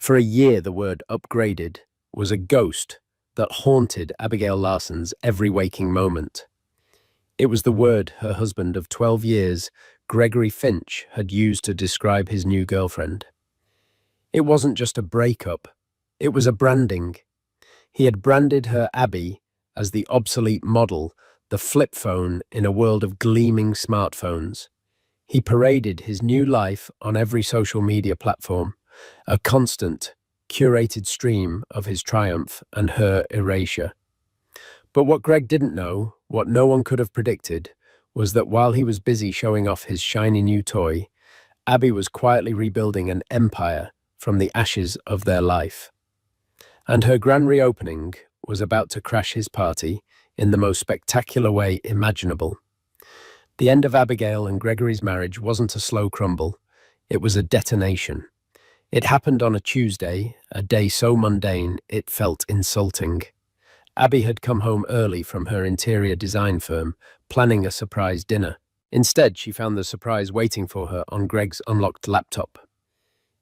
For a year, the word upgraded was a ghost that haunted Abigail Larson's every waking moment. It was the word her husband of 12 years, Gregory Finch, had used to describe his new girlfriend. It wasn't just a breakup, it was a branding. He had branded her Abby as the obsolete model, the flip phone in a world of gleaming smartphones. He paraded his new life on every social media platform, a constant, curated stream of his triumph and her erasure. But what Greg didn't know, what no one could have predicted, was that while he was busy showing off his shiny new toy, Abby was quietly rebuilding an empire from the ashes of their life. And her grand reopening was about to crash his party in the most spectacular way imaginable. The end of Abigail and Gregory's marriage wasn't a slow crumble, it was a detonation. It happened on a Tuesday, a day so mundane it felt insulting. Abby had come home early from her interior design firm, planning a surprise dinner. Instead, she found the surprise waiting for her on Greg's unlocked laptop.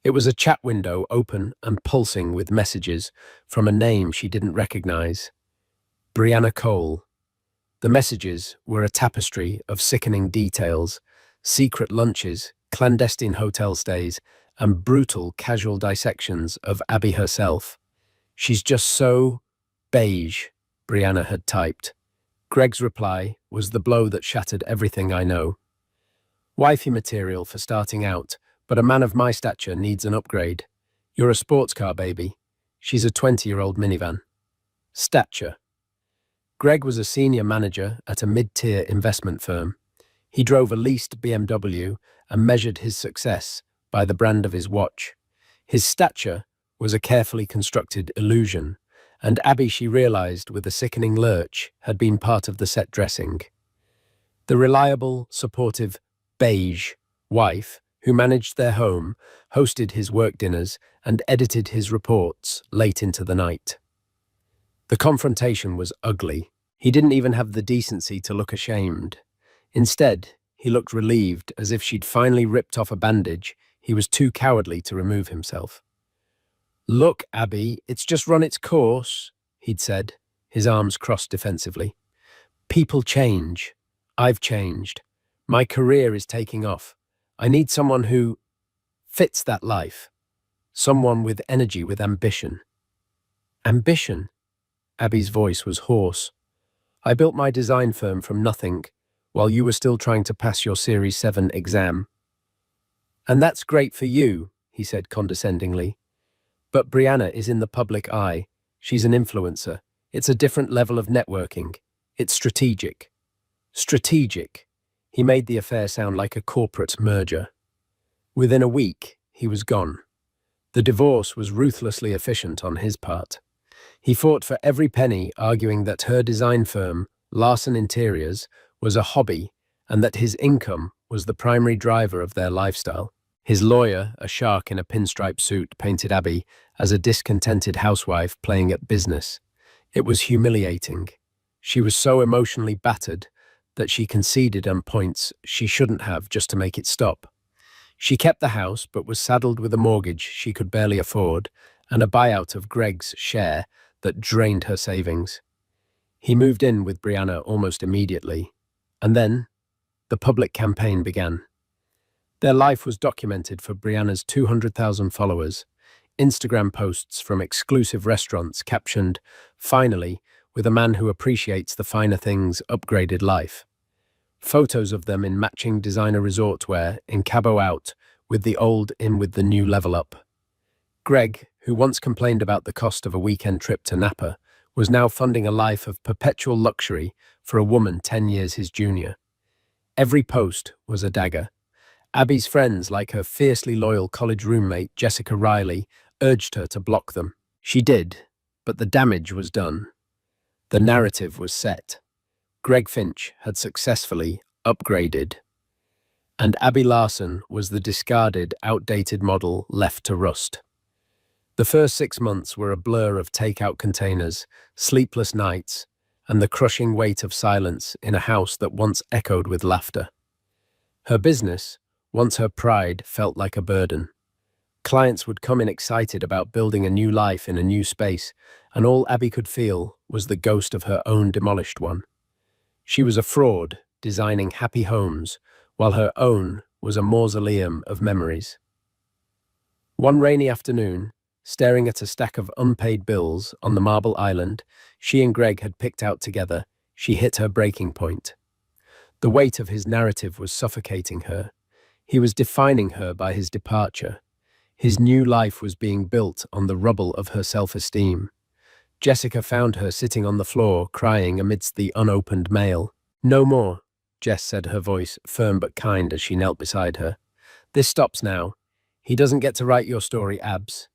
It was a chat window open and pulsing with messages from a name she didn't recognize. Brianna Cole. The messages were a tapestry of sickening details, secret lunches, clandestine hotel stays, and brutal casual dissections of Abby herself. "She's just so beige," Brianna had typed. Greg's reply was the blow that shattered everything I know. "Wifey material for starting out, but a man of my stature needs an upgrade. You're a sports car, baby. She's a 20-year-old minivan." Stature. Greg was a senior manager at a mid-tier investment firm. He drove a leased BMW and measured his success by the brand of his watch. His stature was a carefully constructed illusion, and Abby, she realized with a sickening lurch, had been part of the set dressing. The reliable, supportive, beige wife who managed their home, hosted his work dinners, and edited his reports late into the night. The confrontation was ugly. He didn't even have the decency to look ashamed. Instead, he looked relieved, as if she'd finally ripped off a bandage he was too cowardly to remove himself. "Look, Abby, it's just run its course," he'd said, his arms crossed defensively. "People change. I've changed. My career is taking off. I need someone who fits that life. Someone with energy, with ambition." "Ambition?" Abby's voice was hoarse. "I built my design firm from nothing, while you were still trying to pass your Series 7 exam." "And that's great for you," he said condescendingly. "But Brianna is in the public eye. She's an influencer. It's a different level of networking. It's strategic." Strategic. He made the affair sound like a corporate merger. Within a week, he was gone. The divorce was ruthlessly efficient on his part. He fought for every penny, arguing that her design firm, Larson Interiors, was a hobby and that his income was the primary driver of their lifestyle. His lawyer, a shark in a pinstripe suit, painted Abby as a discontented housewife playing at business. It was humiliating. She was so emotionally battered that she conceded on points she shouldn't have just to make it stop. She kept the house but was saddled with a mortgage she could barely afford and a buyout of Greg's share that drained her savings. He moved in with Brianna almost immediately, and then the public campaign began. Their life was documented for Brianna's 200,000 followers. Instagram posts from exclusive restaurants captioned, "Finally, with a man who appreciates the finer things, upgraded life." Photos of them in matching designer resort wear, in Cabo out, with the old in with the new level up. Greg, who once complained about the cost of a weekend trip to Napa, was now funding a life of perpetual luxury for a woman 10 years his junior. Every post was a dagger. Abby's friends, like her fiercely loyal college roommate, Jessica Riley, urged her to block them. She did, but the damage was done. The narrative was set. Greg Finch had successfully upgraded, and Abby Larson was the discarded, outdated model left to rust. The first 6 months were a blur of takeout containers, sleepless nights, and the crushing weight of silence in a house that once echoed with laughter. Her business, once her pride, felt like a burden. Clients would come in excited about building a new life in a new space, and all Abby could feel was the ghost of her own demolished one. She was a fraud, designing happy homes, while her own was a mausoleum of memories. One rainy afternoon, staring at a stack of unpaid bills on the marble island she and Greg had picked out together, she hit her breaking point. The weight of his narrative was suffocating her. He was defining her by his departure. His new life was being built on the rubble of her self-esteem. Jessica found her sitting on the floor, crying amidst the unopened mail. "No more," Jess said, her voice firm but kind as she knelt beside her. "This stops now. He doesn't get to write your story, Abs.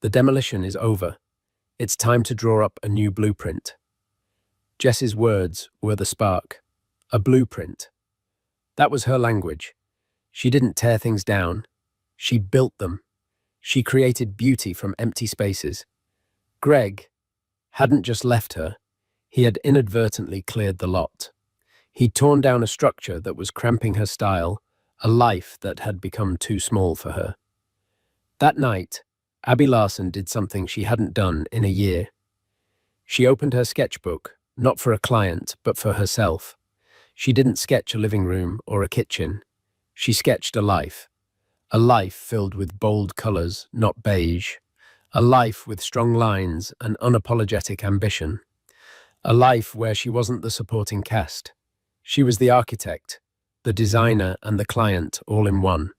The demolition is over. It's time to draw up a new blueprint." Jess's words were the spark. A blueprint. That was her language. She didn't tear things down. She built them. She created beauty from empty spaces. Greg hadn't just left her. He had inadvertently cleared the lot. He'd torn down a structure that was cramping her style, a life that had become too small for her. That night, Abby Larson did something she hadn't done in a year. She opened her sketchbook, not for a client, but for herself. She didn't sketch a living room or a kitchen. She sketched a life filled with bold colors, not beige, a life with strong lines and unapologetic ambition, a life where she wasn't the supporting cast. She was the architect, the designer, and the client all in one.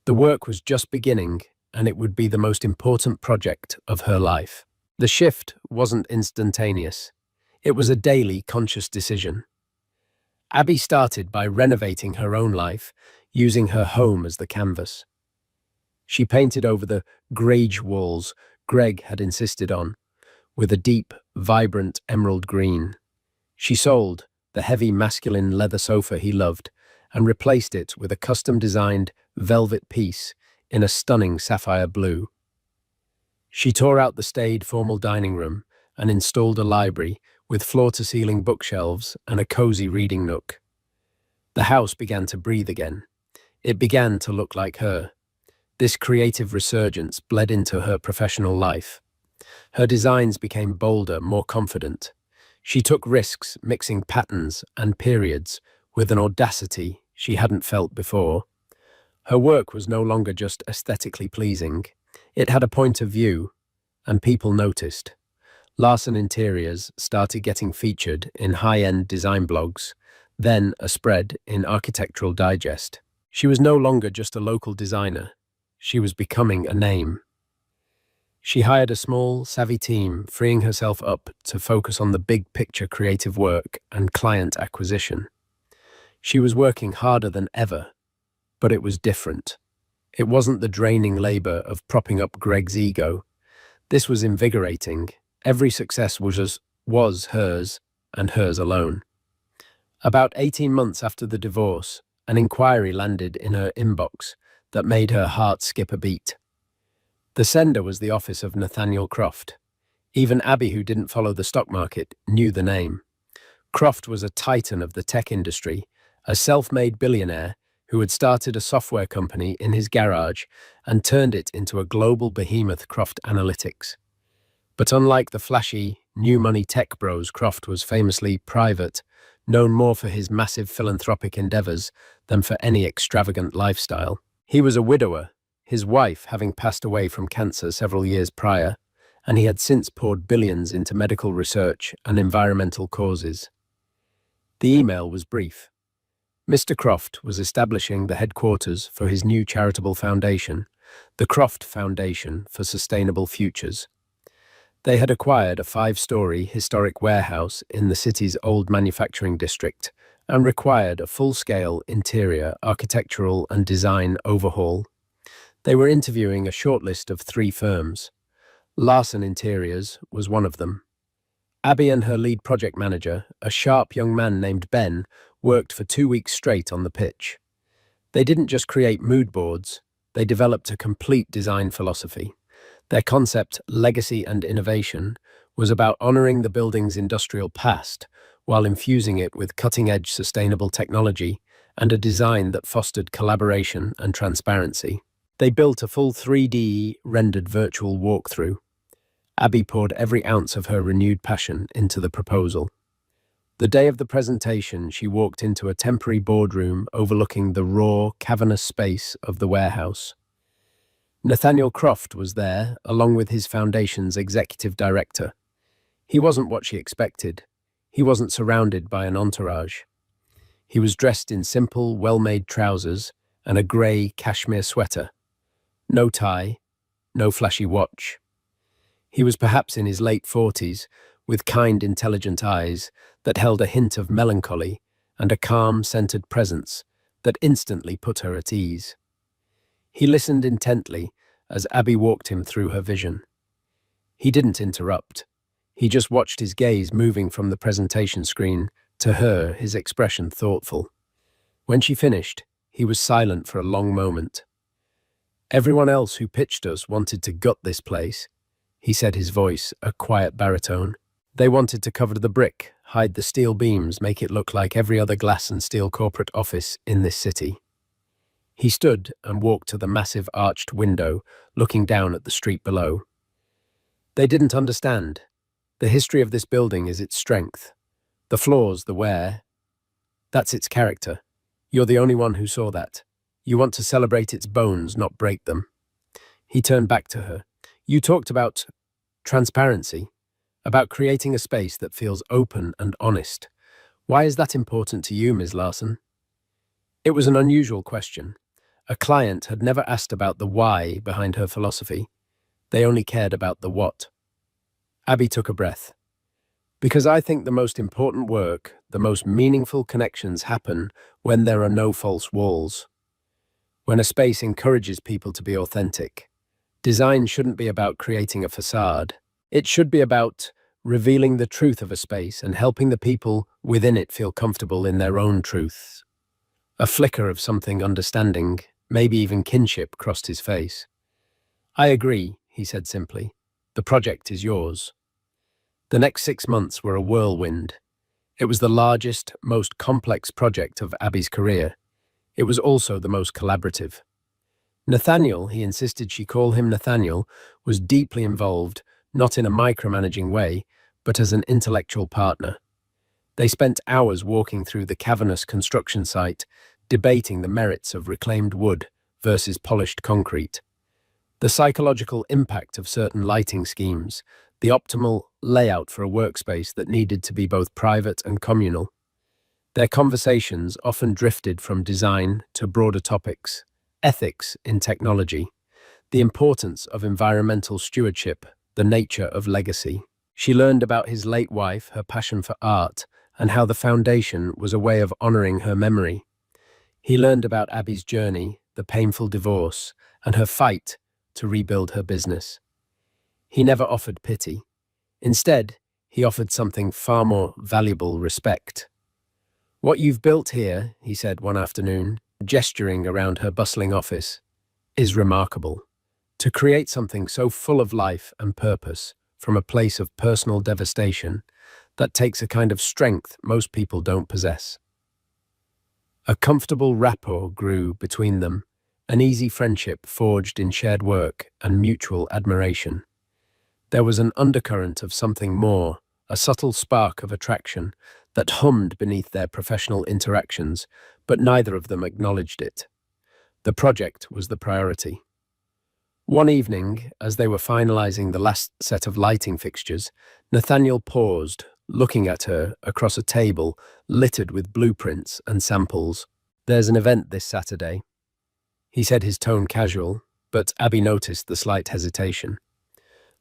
The work was just beginning, and it would be the most important project of her life. The shift wasn't instantaneous. It was a daily, conscious decision. Abby started by renovating her own life, using her home as the canvas. She painted over the greige walls Greg had insisted on, with a deep, vibrant emerald green. She sold the heavy masculine leather sofa he loved and replaced it with a custom-designed velvet piece in a stunning sapphire blue. She tore out the staid, formal dining room and installed a library with floor-to-ceiling bookshelves and a cozy reading nook. The house began to breathe again. It began to look like her. This creative resurgence bled into her professional life. Her designs became bolder, more confident. She took risks, mixing patterns and periods with an audacity she hadn't felt before. Her work was no longer just aesthetically pleasing. It had a point of view, and people noticed. Larson Interiors started getting featured in high-end design blogs, then a spread in Architectural Digest. She was no longer just a local designer. She was becoming a name. She hired a small, savvy team, freeing herself up to focus on the big-picture creative work and client acquisition. She was working harder than ever, but it was different. It wasn't the draining labor of propping up Greg's ego. This was invigorating. Every success was hers, and hers alone. About 18 months after the divorce, an inquiry landed in her inbox that made her heart skip a beat. The sender was the office of Nathaniel Croft. Even Abby, who didn't follow the stock market, knew the name. Croft was a titan of the tech industry, a self-made billionaire who had started a software company in his garage and turned it into a global behemoth, Croft Analytics. But unlike the flashy, new money tech bros, Croft was famously private, known more for his massive philanthropic endeavors than for any extravagant lifestyle. He was a widower, his wife having passed away from cancer several years prior, and he had since poured billions into medical research and environmental causes. The email was brief. Mr. Croft was establishing the headquarters for his new charitable foundation, the Croft Foundation for Sustainable Futures. They had acquired a 5-story historic warehouse in the city's old manufacturing district and required a full-scale interior, architectural and design overhaul. They were interviewing a shortlist of 3 firms. Larson Interiors was one of them. Abby and her lead project manager, a sharp young man named Ben, worked for 2 weeks straight on the pitch. They didn't just create mood boards, they developed a complete design philosophy. Their concept, legacy and innovation, was about honoring the building's industrial past while infusing it with cutting-edge sustainable technology and a design that fostered collaboration and transparency. They built a full 3D rendered virtual walkthrough. Abby poured every ounce of her renewed passion into the proposal. The day of the presentation, she walked into a temporary boardroom overlooking the raw, cavernous space of the warehouse. Nathaniel Croft was there, along with his foundation's executive director. He wasn't what she expected. He wasn't surrounded by an entourage. He was dressed in simple, well-made trousers and a grey cashmere sweater. No tie, no flashy watch. He was perhaps in his late 40s, with kind, intelligent eyes that held a hint of melancholy and a calm, centered presence that instantly put her at ease. He listened intently as Abby walked him through her vision. He didn't interrupt. He just watched his gaze moving from the presentation screen to her, his expression thoughtful. When she finished, he was silent for a long moment. "Everyone else who pitched us wanted to gut this place," he said, his voice a quiet baritone. "They wanted to cover the brick, hide the steel beams, make it look like every other glass and steel corporate office in this city." He stood and walked to the massive arched window, looking down at the street below. "They didn't understand. The history of this building is its strength. The flaws, the wear. That's its character. You're the only one who saw that. You want to celebrate its bones, not break them." He turned back to her. "You talked about transparency, about creating a space that feels open and honest. Why is that important to you, Ms. Larson?" It was an unusual question. A client had never asked about the why behind her philosophy. They only cared about the what. Abby took a breath. "Because I think the most important work, the most meaningful connections happen when there are no false walls. When a space encourages people to be authentic. Design shouldn't be about creating a facade. It should be about revealing the truth of a space and helping the people within it feel comfortable in their own truths." A flicker of something understanding, maybe even kinship, crossed his face. "I agree," he said simply. "The project is yours." The next 6 months were a whirlwind. It was the largest, most complex project of Abby's career. It was also the most collaborative. Nathaniel, he insisted she call him Nathaniel, was deeply involved, not in a micromanaging way, but as an intellectual partner. They spent hours walking through the cavernous construction site, debating the merits of reclaimed wood versus polished concrete, the psychological impact of certain lighting schemes, the optimal layout for a workspace that needed to be both private and communal. Their conversations often drifted from design to broader topics: ethics in technology, the importance of environmental stewardship, the nature of legacy. She learned about his late wife, her passion for art, and how the foundation was a way of honoring her memory. He learned about Abby's journey, the painful divorce, and her fight to rebuild her business. He never offered pity. Instead, he offered something far more valuable: respect. "What you've built here," he said one afternoon, gesturing around her bustling office, "is remarkable. To create something so full of life and purpose from a place of personal devastation, that takes a kind of strength most people don't possess." A comfortable rapport grew between them, an easy friendship forged in shared work and mutual admiration. There was an undercurrent of something more, a subtle spark of attraction that hummed beneath their professional interactions, but neither of them acknowledged it. The project was the priority. One evening, as they were finalizing the last set of lighting fixtures, Nathaniel paused, looking at her across a table littered with blueprints and samples. "There's an event this Saturday," he said, his tone casual, but Abby noticed the slight hesitation.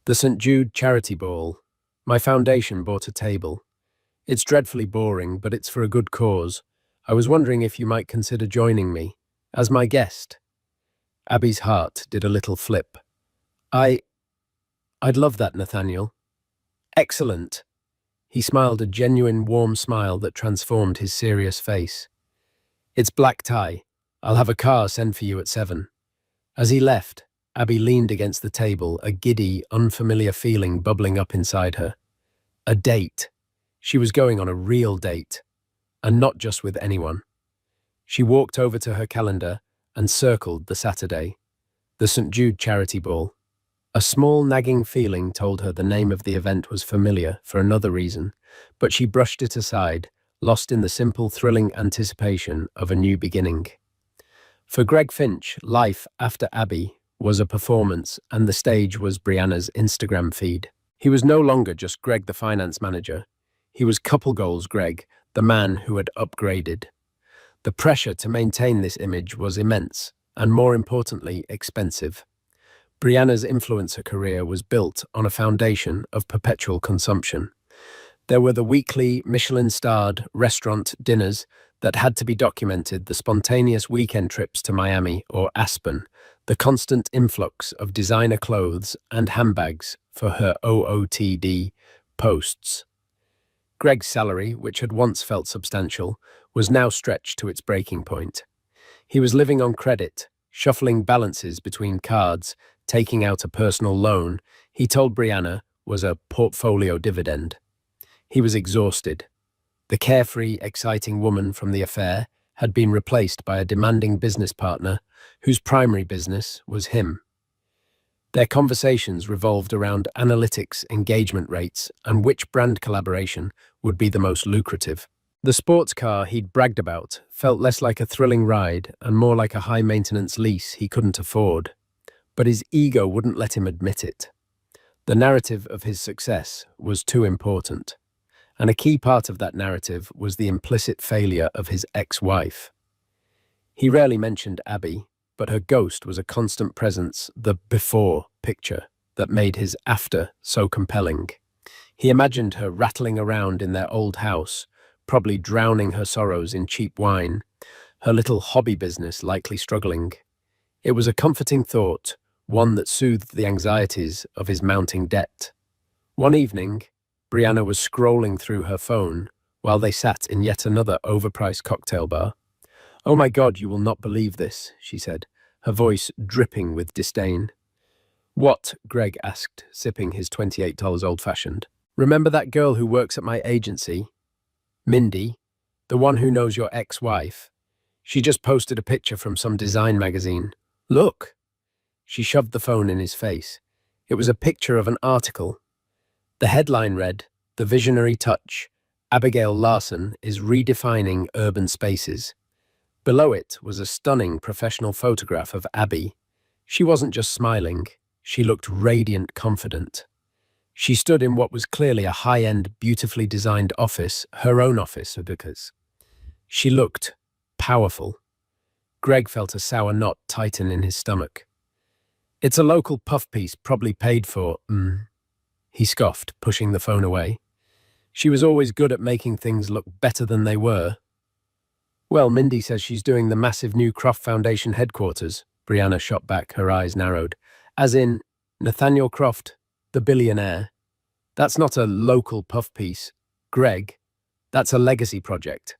"The St. Jude Charity Ball. My foundation bought a table. It's dreadfully boring, but it's for a good cause. I was wondering if you might consider joining me as my guest." Abby's heart did a little flip. I'd love that, Nathaniel." "Excellent." He smiled, a genuine, warm smile that transformed his serious face. "It's black tie. I'll have a car sent for you at 7. As he left, Abby leaned against the table, a giddy, unfamiliar feeling bubbling up inside her. A date. She was going on a real date, and not just with anyone. She walked over to her calendar and circled the Saturday. The St. Jude charity ball. A small nagging feeling told her the name of the event was familiar for another reason, but she brushed it aside, lost in the simple, thrilling anticipation of a new beginning. For Greg Finch, life after Abby was a performance, and the stage was Brianna's Instagram feed. He was no longer just Greg the finance manager. He was couple goals Greg, the man who had upgraded. The pressure to maintain this image was immense, and more importantly, expensive. Brianna's influencer career was built on a foundation of perpetual consumption. There were the weekly Michelin-starred restaurant dinners that had to be documented, the spontaneous weekend trips to Miami or Aspen, the constant influx of designer clothes and handbags for her OOTD posts. Greg's salary, which had once felt substantial, was now stretched to its breaking point. He was living on credit, shuffling balances between cards, taking out a personal loan he told Brianna was a portfolio dividend. He was exhausted. The carefree, exciting woman from the affair had been replaced by a demanding business partner whose primary business was him. Their conversations revolved around analytics, engagement rates, and which brand collaboration would be the most lucrative. The sports car he'd bragged about felt less like a thrilling ride and more like a high-maintenance lease he couldn't afford. But his ego wouldn't let him admit it. The narrative of his success was too important. And a key part of that narrative was the implicit failure of his ex-wife. He rarely mentioned Abby, but her ghost was a constant presence, the before picture that made his after so compelling. He imagined her rattling around in their old house, probably drowning her sorrows in cheap wine, her little hobby business likely struggling. It was a comforting thought, one that soothed the anxieties of his mounting debt. One evening, Brianna was scrolling through her phone while they sat in yet another overpriced cocktail bar. "Oh my God, you will not believe this," she said, her voice dripping with disdain. "What?" Greg asked, sipping his $28 old-fashioned. "Remember that girl who works at my agency? Mindy, the one who knows your ex-wife? She just posted a picture from some design magazine. Look!" She shoved the phone in his face. It was a picture of an article. The headline read, "The Visionary Touch, Abigail Larson is redefining urban spaces." Below it was a stunning professional photograph of Abby. She wasn't just smiling, she looked radiant confident. She stood in what was clearly a high-end, beautifully designed office, her own office, because she looked powerful. Greg felt a sour knot tighten in his stomach. "It's a local puff piece, probably paid for, he scoffed, pushing the phone away. She was always good at making things look better than they were. "Well, Mindy says she's doing the massive new Croft Foundation headquarters," Brianna shot back, her eyes narrowed. "As in, Nathaniel Croft, the billionaire. That's not a local puff piece. Greg, that's a legacy project."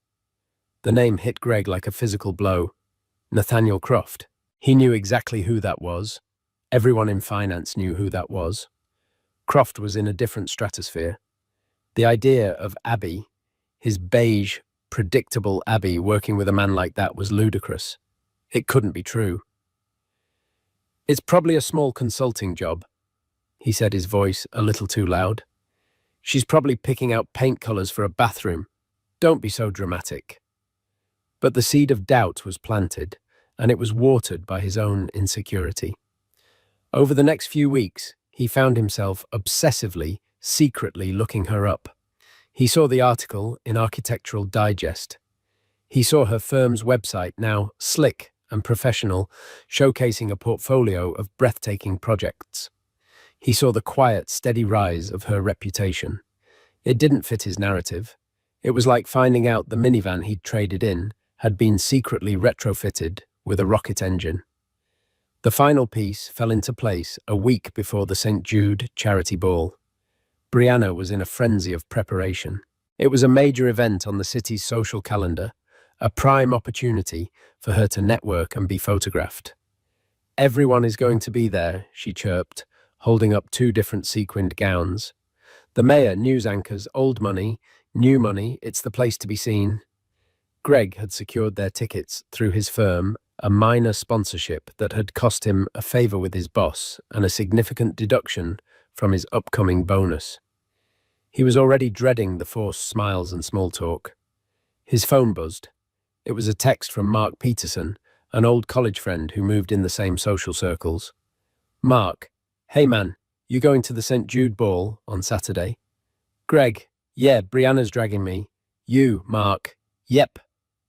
The name hit Greg like a physical blow. Nathaniel Croft. He knew exactly who that was. Everyone in finance knew who that was. Croft was in a different stratosphere. The idea of Abby, his beige, predictable Abby working with a man like that was ludicrous. It couldn't be true. "It's probably a small consulting job," he said, his voice a little too loud. "She's probably picking out paint colors for a bathroom. Don't be so dramatic." But the seed of doubt was planted, and it was watered by his own insecurity. Over the next few weeks, he found himself obsessively, secretly looking her up. He saw the article in Architectural Digest. He saw her firm's website, now slick and professional, showcasing a portfolio of breathtaking projects. He saw the quiet, steady rise of her reputation. It didn't fit his narrative. It was like finding out the minivan he'd traded in had been secretly retrofitted with a rocket engine. The final piece fell into place a week before the St. Jude charity ball. Brianna was in a frenzy of preparation. It was a major event on the city's social calendar, a prime opportunity for her to network and be photographed. "Everyone is going to be there," she chirped, holding up 2 different sequined gowns. "The mayor, news anchors, old money, new money, it's the place to be seen." Greg had secured their tickets through his firm a minor sponsorship that had cost him a favor with his boss and a significant deduction from his upcoming bonus. He was already dreading the forced smiles and small talk. His phone buzzed. It was a text from Mark Peterson, an old college friend who moved in the same social circles. Mark, hey man, you going to the St. Jude ball on Saturday? Greg, yeah, Brianna's dragging me. You, Mark, yep.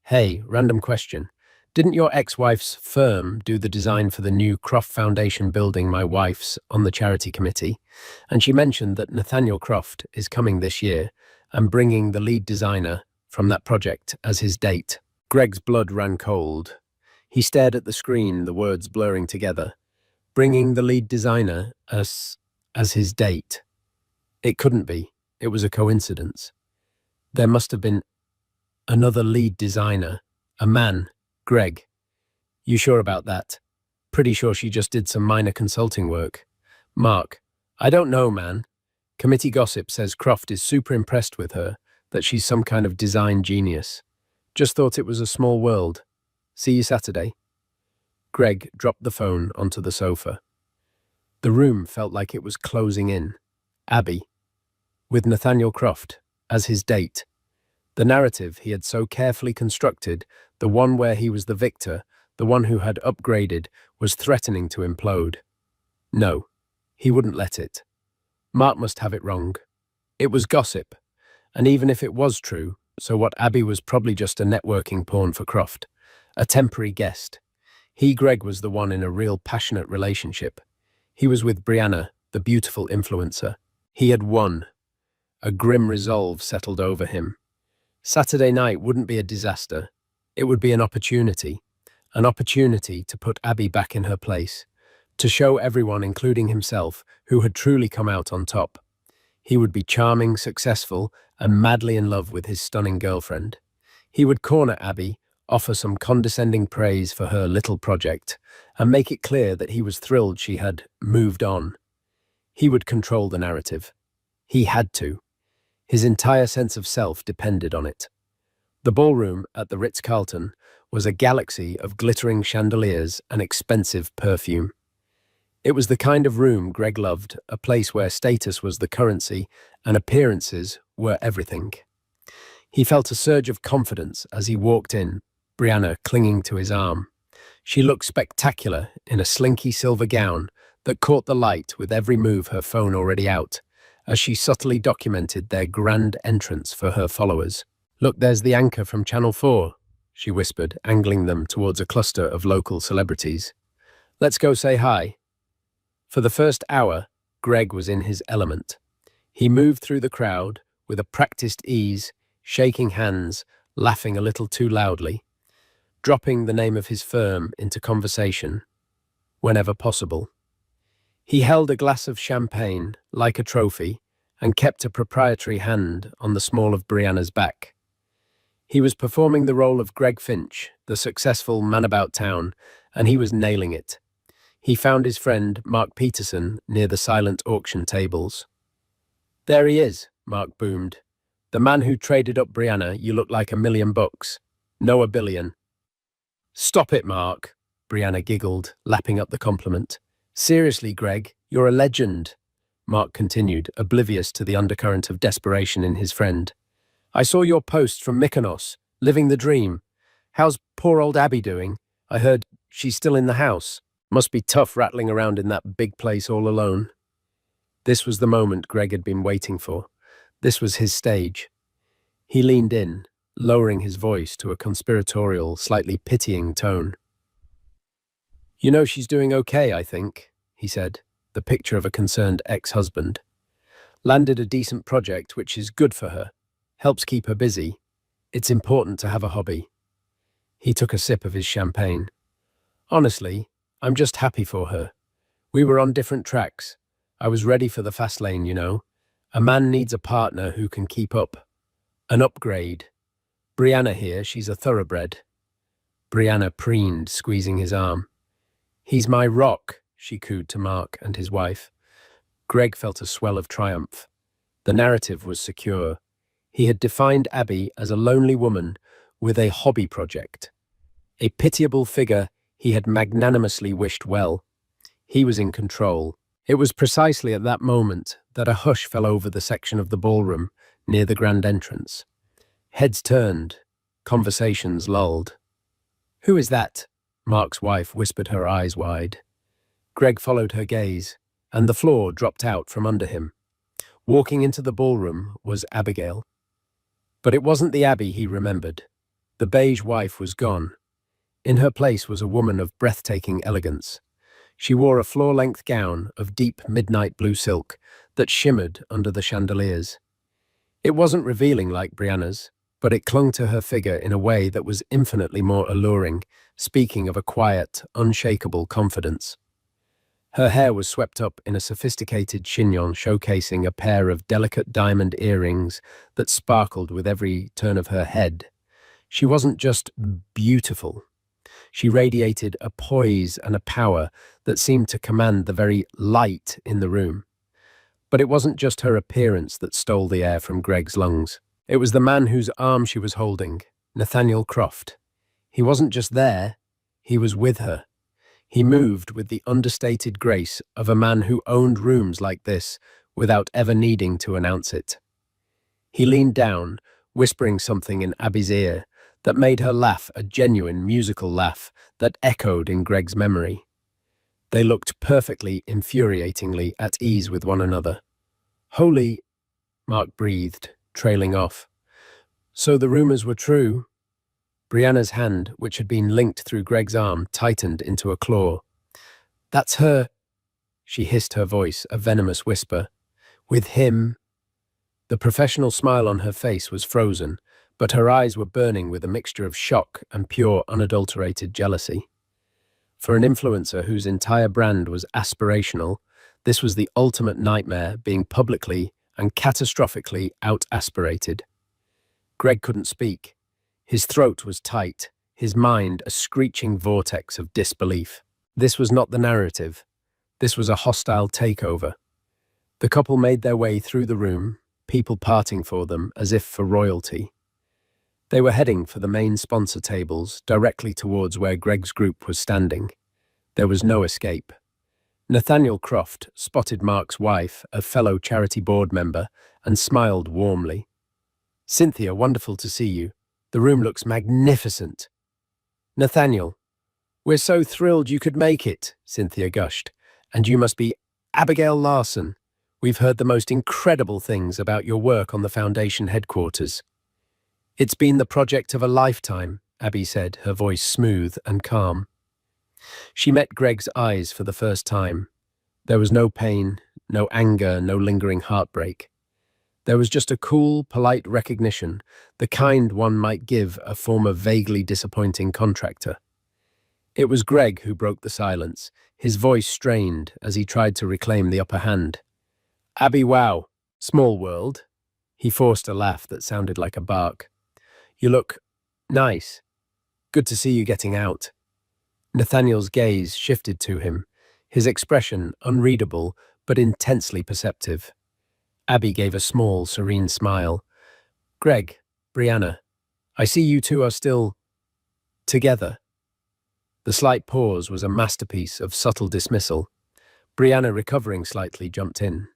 Hey, random question. Didn't your ex-wife's firm do the design for the new Croft Foundation building my wife's on the charity committee? And she mentioned that Nathaniel Croft is coming this year and bringing the lead designer from that project as his date. Greg's blood ran cold. He stared at the screen, the words blurring together. Bringing the lead designer as his date. It couldn't be. It was a coincidence. There must have been another lead designer, a man. Greg, you sure about that? Pretty sure she just did some minor consulting work. Mark, I don't know, man. Committee gossip says Croft is super impressed with her, that she's some kind of design genius. Just thought it was a small world. See you Saturday. Greg dropped the phone onto the sofa. The room felt like it was closing in. Abby, with Nathaniel Croft as his date. The narrative he had so carefully constructed, the one where he was the victor, the one who had upgraded, was threatening to implode. No, he wouldn't let it. Mark must have it wrong. It was gossip, and even if it was true, so what, Abby was probably just a networking pawn for Croft, a temporary guest. He, Greg, was the one in a real passionate relationship. He was with Brianna, the beautiful influencer. He had won. A grim resolve settled over him. Saturday night wouldn't be a disaster. It would be an opportunity to put Abby back in her place, to show everyone, including himself, who had truly come out on top. He would be charming, successful, and madly in love with his stunning girlfriend. He would corner Abby, offer some condescending praise for her little project, and make it clear that he was thrilled she had moved on. He would control the narrative. He had to. His entire sense of self depended on it. The ballroom at the Ritz-Carlton was a galaxy of glittering chandeliers and expensive perfume. It was the kind of room Greg loved, a place where status was the currency and appearances were everything. He felt a surge of confidence as he walked in, Brianna clinging to his arm. She looked spectacular in a slinky silver gown that caught the light with every move, her phone already out, as she subtly documented their grand entrance for her followers. Look, there's the anchor from Channel 4, she whispered, angling them towards a cluster of local celebrities. Let's go say hi. For the first hour, Greg was in his element. He moved through the crowd with a practiced ease, shaking hands, laughing a little too loudly, dropping the name of his firm into conversation whenever possible. He held a glass of champagne like a trophy and kept a proprietary hand on the small of Brianna's back. He was performing the role of Greg Finch, the successful man about town, and he was nailing it. He found his friend, Mark Peterson, near the silent auction tables. There he is, Mark boomed. The man who traded up Brianna, you look like $1 million. No, $1 billion. Stop it, Mark, Brianna giggled, lapping up the compliment. Seriously, Greg, you're a legend, Mark continued, oblivious to the undercurrent of desperation in his friend. I saw your post from Mykonos, living the dream. How's poor old Abby doing? I heard she's still in the house. Must be tough rattling around in that big place all alone. This was the moment Greg had been waiting for. This was his stage. He leaned in, lowering his voice to a conspiratorial, slightly pitying tone. You know, she's doing okay, I think, he said, the picture of a concerned ex-husband. Landed a decent project, which is good for her. Helps keep her busy. It's important to have a hobby. He took a sip of his champagne. Honestly, I'm just happy for her. We were on different tracks. I was ready for the fast lane, you know. A man needs a partner who can keep up. An upgrade. Brianna here, she's a thoroughbred. Brianna preened, squeezing his arm. He's my rock, she cooed to Mark and his wife. Greg felt a swell of triumph. The narrative was secure. He had defined Abby as a lonely woman with a hobby project. A pitiable figure He had magnanimously wished well. He was in control. It was precisely at that moment that a hush fell over the section of the ballroom near the grand entrance. Heads turned, conversations lulled. "Who is that?" Mark's wife whispered, her eyes wide. Greg followed her gaze, and the floor dropped out from under him. Walking into the ballroom was Abigail. But it wasn't the Abby he remembered. The beige wife was gone. In her place was a woman of breathtaking elegance. She wore a floor-length gown of deep midnight blue silk that shimmered under the chandeliers. It wasn't revealing like Brianna's, but it clung to her figure in a way that was infinitely more alluring, speaking of a quiet, unshakable confidence. Her hair was swept up in a sophisticated chignon showcasing a pair of delicate diamond earrings that sparkled with every turn of her head. She wasn't just beautiful. She radiated a poise and a power that seemed to command the very light in the room. But it wasn't just her appearance that stole the air from Greg's lungs. It was the man whose arm she was holding, Nathaniel Croft. He wasn't just there, he was with her. He moved with the understated grace of a man who owned rooms like this without ever needing to announce it. He leaned down, whispering something in Abby's ear that made her laugh, a genuine musical laugh that echoed in Greg's memory. They looked perfectly, infuriatingly at ease with one another. "Holy," Mark breathed, trailing off. "So the rumors were true." Brianna's hand, which had been linked through Greg's arm, tightened into a claw. "That's her," she hissed, her voice a venomous whisper. "With him." The professional smile on her face was frozen, but her eyes were burning with a mixture of shock and pure, unadulterated jealousy. For an influencer whose entire brand was aspirational, this was the ultimate nightmare, being publicly and catastrophically out-aspirated. Greg couldn't speak. His throat was tight, his mind a screeching vortex of disbelief. This was not the narrative. This was a hostile takeover. The couple made their way through the room, people parting for them as if for royalty. They were heading for the main sponsor tables, directly towards where Greg's group was standing. There was no escape. Nathaniel Croft spotted Mark's wife, a fellow charity board member, and smiled warmly. "Cynthia, wonderful to see you. The room looks magnificent." "Nathaniel, we're so thrilled you could make it," Cynthia gushed. "And you must be Abigail Larson. We've heard the most incredible things about your work on the foundation headquarters." "It's been the project of a lifetime," Abby said, her voice smooth and calm. She met Greg's eyes for the first time. There was no pain, no anger, no lingering heartbreak. There was just a cool, polite recognition, the kind one might give a former vaguely disappointing contractor. It was Greg who broke the silence, his voice strained as he tried to reclaim the upper hand. "Abby, wow, small world." He forced a laugh that sounded like a bark. "You look nice. Good to see you getting out." Nathaniel's gaze shifted to him, his expression unreadable but intensely perceptive. Abby gave a small, serene smile. "Greg, Brianna, I see you two are still together." The slight pause was a masterpiece of subtle dismissal. Brianna, recovering slightly, jumped in.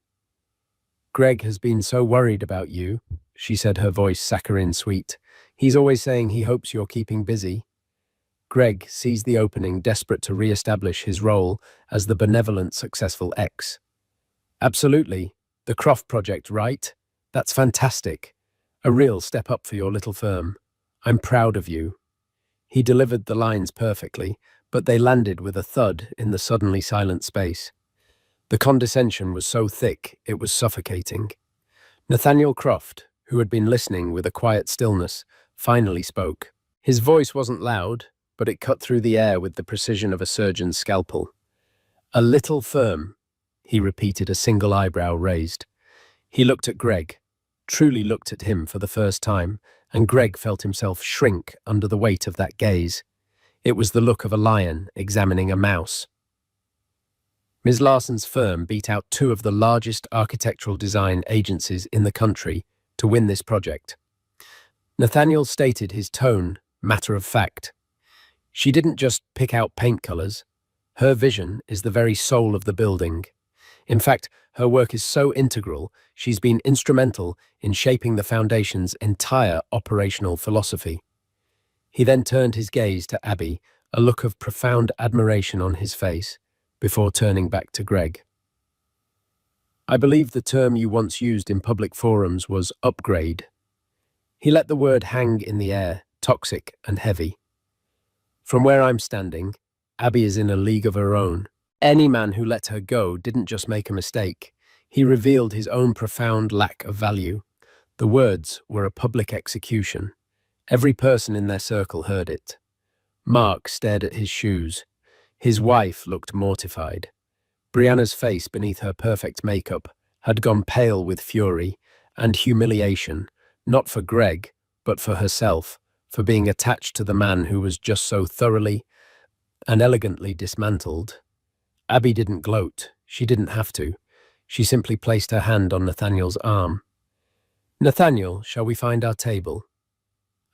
"Greg has been so worried about you," she said, her voice saccharine sweet. "He's always saying he hopes you're keeping busy." Greg seized the opening, desperate to re-establish his role as the benevolent, successful ex. "Absolutely. The Croft project, right? That's fantastic. A real step up for your little firm. I'm proud of you." He delivered the lines perfectly, but they landed with a thud in the suddenly silent space. The condescension was so thick, it was suffocating. Nathaniel Croft, who had been listening with a quiet stillness, finally spoke. His voice wasn't loud, but it cut through the air with the precision of a surgeon's scalpel. "A little firm," he repeated, a single eyebrow raised. He looked at Greg, truly looked at him for the first time, and Greg felt himself shrink under the weight of that gaze. It was the look of a lion examining a mouse. Ms. Larson's firm beat out two of the largest architectural design agencies in the country to win this project. Nathaniel stated, his tone matter of fact. She didn't just pick out paint colors. Her vision is the very soul of the building. In fact, her work is so integral, she's been instrumental in shaping the foundation's entire operational philosophy. He then turned his gaze to Abby, a look of profound admiration on his face, before turning back to Greg. I believe the term you once used in public forums was upgrade. He let the word hang in the air, toxic and heavy. From where I'm standing, Abby is in a league of her own. Any man who let her go didn't just make a mistake. He revealed his own profound lack of value. The words were a public execution. Every person in their circle heard it. Mark stared at his shoes. His wife looked mortified. Brianna's face beneath her perfect makeup had gone pale with fury and humiliation, not for Greg, but for herself, for being attached to the man who was just so thoroughly and elegantly dismantled. Abby didn't gloat. She didn't have to. She simply placed her hand on Nathaniel's arm. "Nathaniel, shall we find our table?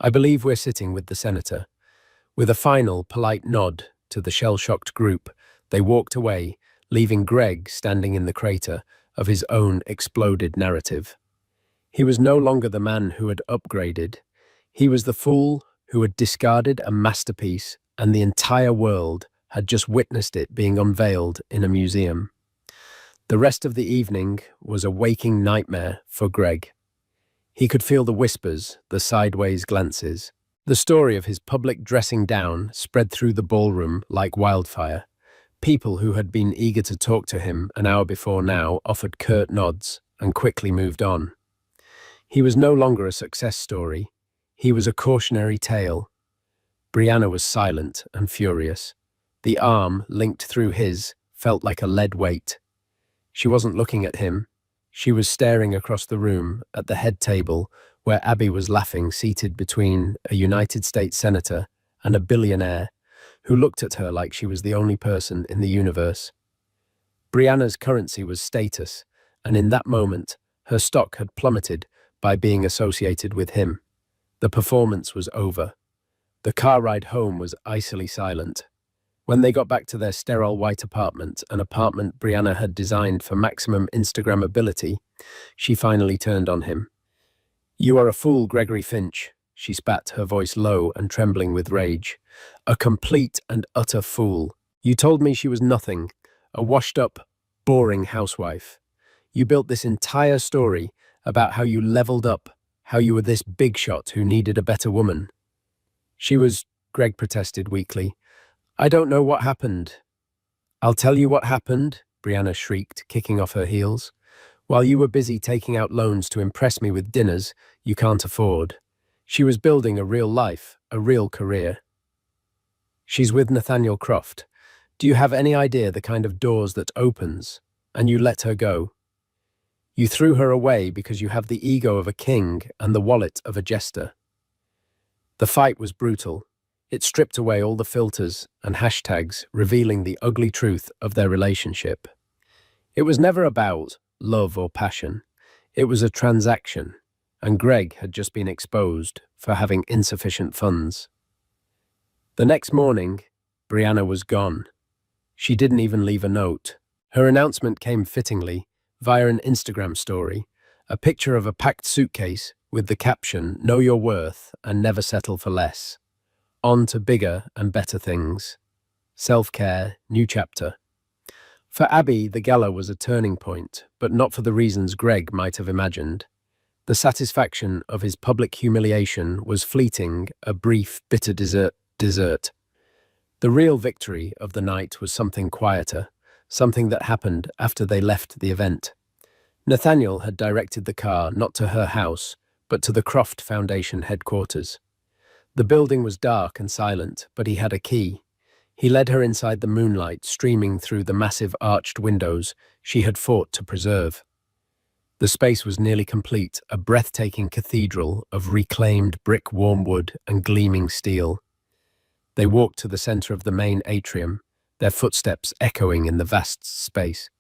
I believe we're sitting with the senator." With a final, polite nod to the shell-shocked group, they walked away, leaving Greg standing in the crater of his own exploded narrative. He was no longer the man who had upgraded. He was the fool who had discarded a masterpiece, and the entire world had just witnessed it being unveiled in a museum. The rest of the evening was a waking nightmare for Greg. He could feel the whispers, the sideways glances. The story of his public dressing down spread through the ballroom like wildfire. People who had been eager to talk to him an hour before now offered curt nods and quickly moved on. He was no longer a success story. He was a cautionary tale. Brianna was silent and furious. The arm linked through his felt like a lead weight. She wasn't looking at him. She was staring across the room at the head table where Abby was laughing, seated between a United States senator and a billionaire who looked at her like she was the only person in the universe. Brianna's currency was status, and in that moment, her stock had plummeted by being associated with him. The performance was over. The car ride home was icily silent. When they got back to their sterile white apartment, an apartment Brianna had designed for maximum Instagrammability, she finally turned on him. "You are a fool, Gregory Finch," she spat, her voice low and trembling with rage. "A complete and utter fool. You told me she was nothing, a washed-up, boring housewife. You built this entire story about how you leveled up, how you were this big shot who needed a better woman." "She was," Greg protested weakly. "I don't know what happened." "I'll tell you what happened," Brianna shrieked, kicking off her heels. "While you were busy taking out loans to impress me with dinners you can't afford, she was building a real life, a real career. She's with Nathaniel Croft. Do you have any idea the kind of doors that opens? And you let her go. You threw her away because you have the ego of a king and the wallet of a jester." The fight was brutal. It stripped away all the filters and hashtags, revealing the ugly truth of their relationship. It was never about love or passion. It was a transaction, and Greg had just been exposed for having insufficient funds. The next morning, Brianna was gone. She didn't even leave a note. Her announcement came fittingly via an Instagram story, a picture of a packed suitcase with the caption, "Know your worth and never settle for less. On to bigger and better things. Self-care, new chapter." For Abby, the gala was a turning point, but not for the reasons Greg might have imagined. The satisfaction of his public humiliation was fleeting, a brief, bitter dessert. The real victory of the night was something quieter, something that happened after they left the event. Nathaniel had directed the car not to her house, but to the Croft Foundation headquarters. The building was dark and silent, but he had a key. He led her inside the moonlight streaming through the massive arched windows she had fought to preserve. The space was nearly complete, a breathtaking cathedral of reclaimed brick, warm wood, and gleaming steel. They walked to the center of the main atrium, their footsteps echoing in the vast space.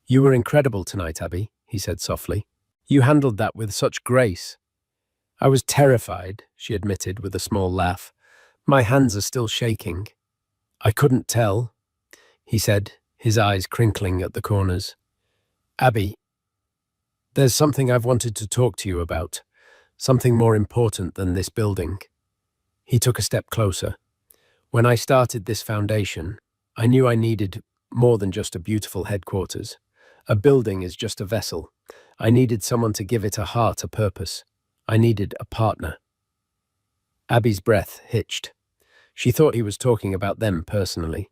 "You were incredible tonight, Abby," he said softly. "You handled that with such grace." "I was terrified," she admitted with a small laugh, My hands are still shaking. I couldn't tell, he said, his eyes crinkling at the corners. Abby, there's something I've wanted to talk to you about, something more important than this building. He took a step closer. When I started this foundation, I knew I needed more than just a beautiful headquarters. A building is just a vessel. I needed someone to give it a heart, a purpose. I needed a partner. Abby's breath hitched. She thought he was talking about them personally.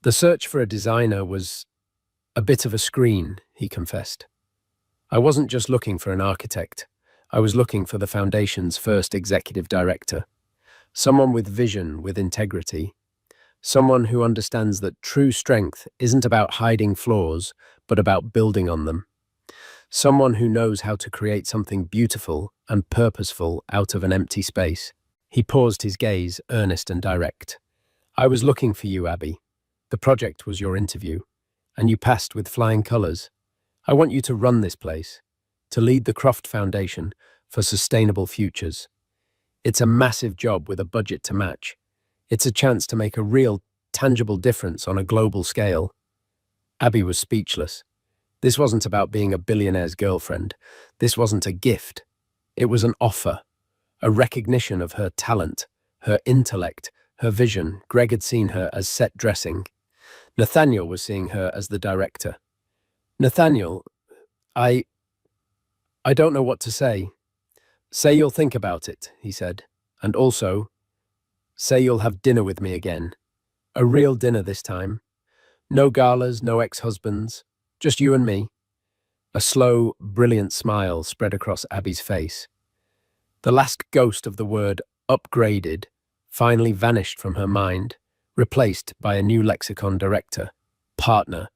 The search for a designer was a bit of a screen, he confessed. I wasn't just looking for an architect. I was looking for the foundation's first executive director. Someone with vision, with integrity. Someone who understands that true strength isn't about hiding flaws, but about building on them. Someone who knows how to create something beautiful and purposeful out of an empty space. He paused, his gaze earnest and direct. I was looking for you, Abby. The project was your interview, and you passed with flying colors. I want you to run this place, to lead the Croft Foundation for sustainable futures. It's a massive job with a budget to match. It's a chance to make a real, tangible difference on a global scale. Abby was speechless. This wasn't about being a billionaire's girlfriend. This wasn't a gift. It was an offer, a recognition of her talent, her intellect, her vision. Greg had seen her as set dressing. Nathaniel was seeing her as the director. Nathaniel, I don't know what to say. Say you'll think about it, he said. And also, say you'll have dinner with me again. A real dinner this time. No galas, no ex-husbands. Just you and me. A slow, brilliant smile spread across Abby's face. The last ghost of the word upgraded finally vanished from her mind, replaced by a new lexicon director, partner,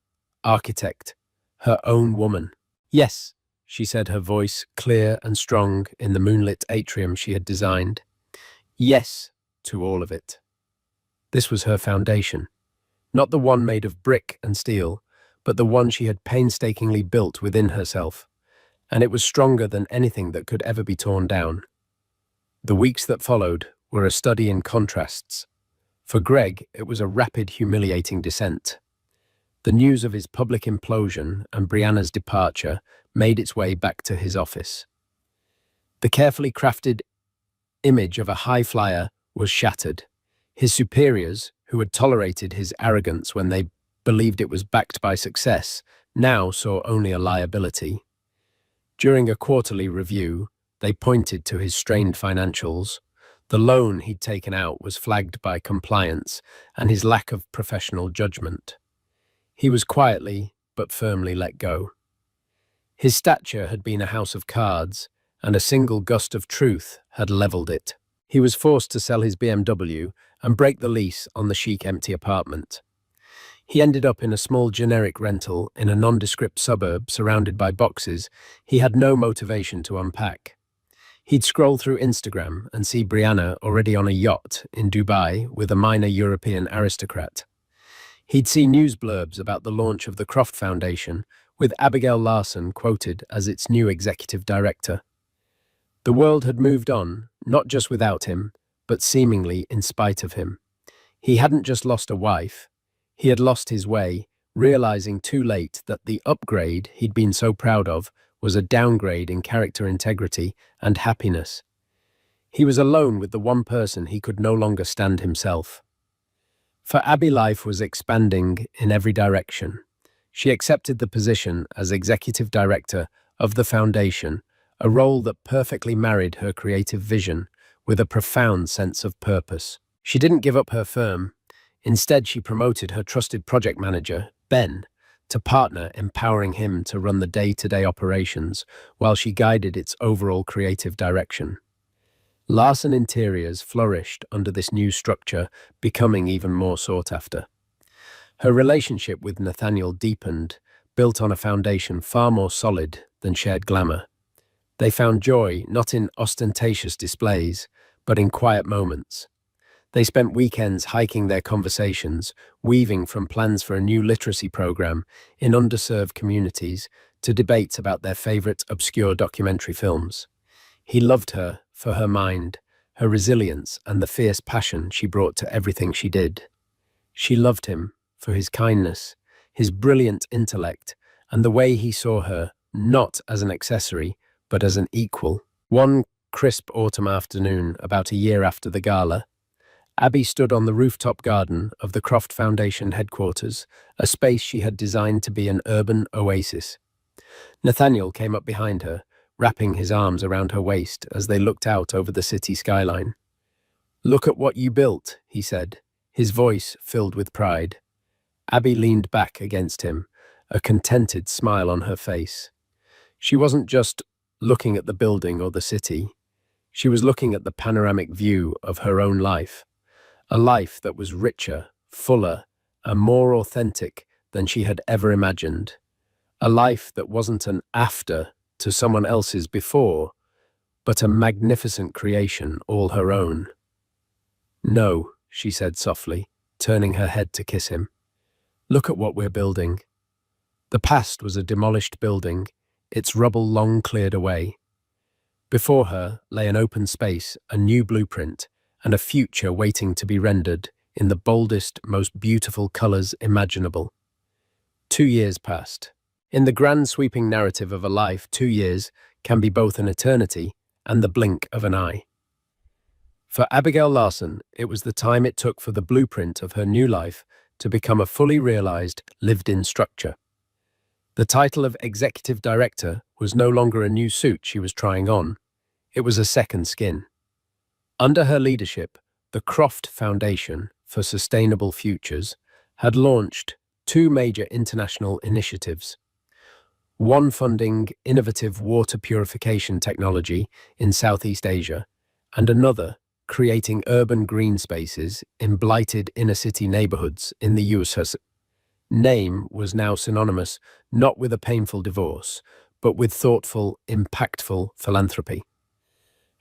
architect, her own woman. Yes, she said, her voice clear and strong in the moonlit atrium she had designed. Yes to all of it. This was her foundation, not the one made of brick and steel, but the one she had painstakingly built within herself, and it was stronger than anything that could ever be torn down. The weeks that followed were a study in contrasts. For Greg, it was a rapid, humiliating descent. The news of his public implosion and Brianna's departure made its way back to his office. The carefully crafted image of a high flyer was shattered. His superiors, who had tolerated his arrogance when they believed it was backed by success, now saw only a liability. During a quarterly review, they pointed to his strained financials. The loan he'd taken out was flagged by compliance and his lack of professional judgment. He was quietly but firmly let go. His stature had been a house of cards, and a single gust of truth had leveled it. He was forced to sell his BMW and break the lease on the chic empty apartment. He ended up in a small generic rental in a nondescript suburb surrounded by boxes he had no motivation to unpack. He'd scroll through Instagram and see Brianna already on a yacht in Dubai with a minor European aristocrat. He'd see news blurbs about the launch of the Croft Foundation, with Abigail Larson quoted as its new executive director. The world had moved on, not just without him, but seemingly in spite of him. He hadn't just lost a wife, he had lost his way, realizing too late that the upgrade he'd been so proud of was a downgrade in character integrity and happiness. He was alone with the one person he could no longer stand himself. For Abby, life was expanding in every direction. She accepted the position as executive director of the foundation, a role that perfectly married her creative vision with a profound sense of purpose. She didn't give up her firm. Instead, she promoted her trusted project manager, Ben, to partner, empowering him to run the day-to-day operations while she guided its overall creative direction. Larson Interiors flourished under this new structure, becoming even more sought after. Her relationship with Nathaniel deepened, built on a foundation far more solid than shared glamour. They found joy not in ostentatious displays, but in quiet moments. They spent weekends hiking their conversations, weaving from plans for a new literacy program in underserved communities to debates about their favorite obscure documentary films. He loved her for her mind, her resilience, and the fierce passion she brought to everything she did. She loved him for his kindness, his brilliant intellect, and the way he saw her not as an accessory, but as an equal. One crisp autumn afternoon, about a year after the gala, Abby stood on the rooftop garden of the Croft Foundation headquarters, a space she had designed to be an urban oasis. Nathaniel came up behind her, wrapping his arms around her waist as they looked out over the city skyline. "Look at what you built," he said, his voice filled with pride. Abby leaned back against him, a contented smile on her face. She wasn't just looking at the building or the city. She was looking at the panoramic view of her own life, a life that was richer, fuller, and more authentic than she had ever imagined. A life that wasn't an after to someone else's before, but a magnificent creation all her own. "No," she said softly, turning her head to kiss him. "Look at what we're building." The past was a demolished building, its rubble long cleared away. Before her lay an open space, a new blueprint, and a future waiting to be rendered in the boldest, most beautiful colors imaginable. 2 years passed. In the grand sweeping narrative of a life, 2 years can be both an eternity and the blink of an eye. For Abigail Larson, it was the time it took for the blueprint of her new life to become a fully realized, lived-in structure. The title of executive director was no longer a new suit she was trying on. It was a second skin. Under her leadership, the Croft Foundation for Sustainable Futures had launched 2 major international initiatives. One funding innovative water purification technology in Southeast Asia, and another creating urban green spaces in blighted inner-city neighborhoods in the US. Name was now synonymous not with a painful divorce, but with thoughtful, impactful philanthropy.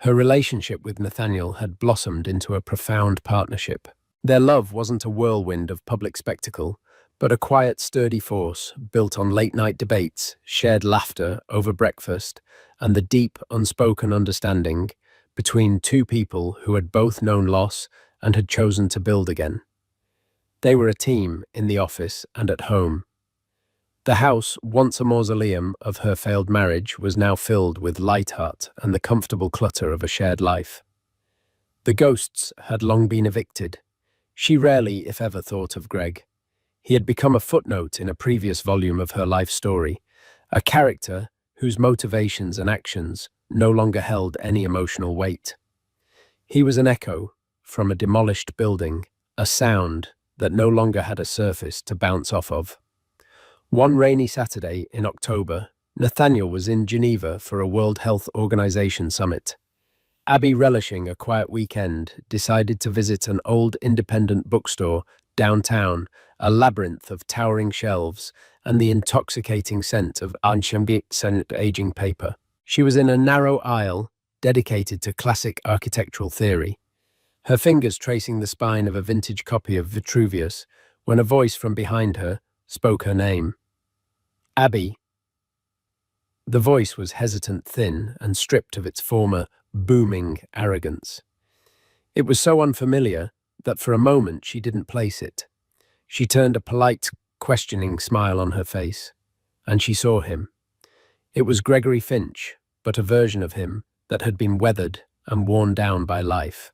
Her relationship with Nathaniel had blossomed into a profound partnership. Their love wasn't a whirlwind of public spectacle, but a quiet, sturdy force built on late-night debates, shared laughter over breakfast, and the deep, unspoken understanding between 2 people who had both known loss and had chosen to build again. They were a team in the office and at home. The house, once a mausoleum of her failed marriage, was now filled with light heart and the comfortable clutter of a shared life. The ghosts had long been evicted. She rarely, if ever, thought of Greg. He had become a footnote in a previous volume of her life story, a character whose motivations and actions no longer held any emotional weight. He was an echo from a demolished building, a sound that no longer had a surface to bounce off of. One rainy Saturday in October, Nathaniel was in Geneva for a World Health Organization summit. Abby, relishing a quiet weekend, decided to visit an old independent bookstore downtown, a labyrinth of towering shelves and the intoxicating scent of ancient aging paper. She was in a narrow aisle dedicated to classic architectural theory, her fingers tracing the spine of a vintage copy of Vitruvius, when a voice from behind her spoke her name. "Abby." The voice was hesitant, thin, and stripped of its former booming arrogance. It was so unfamiliar that for a moment she didn't place it. She turned a polite, questioning smile on her face, and she saw him. It was Gregory Finch, but a version of him that had been weathered and worn down by life.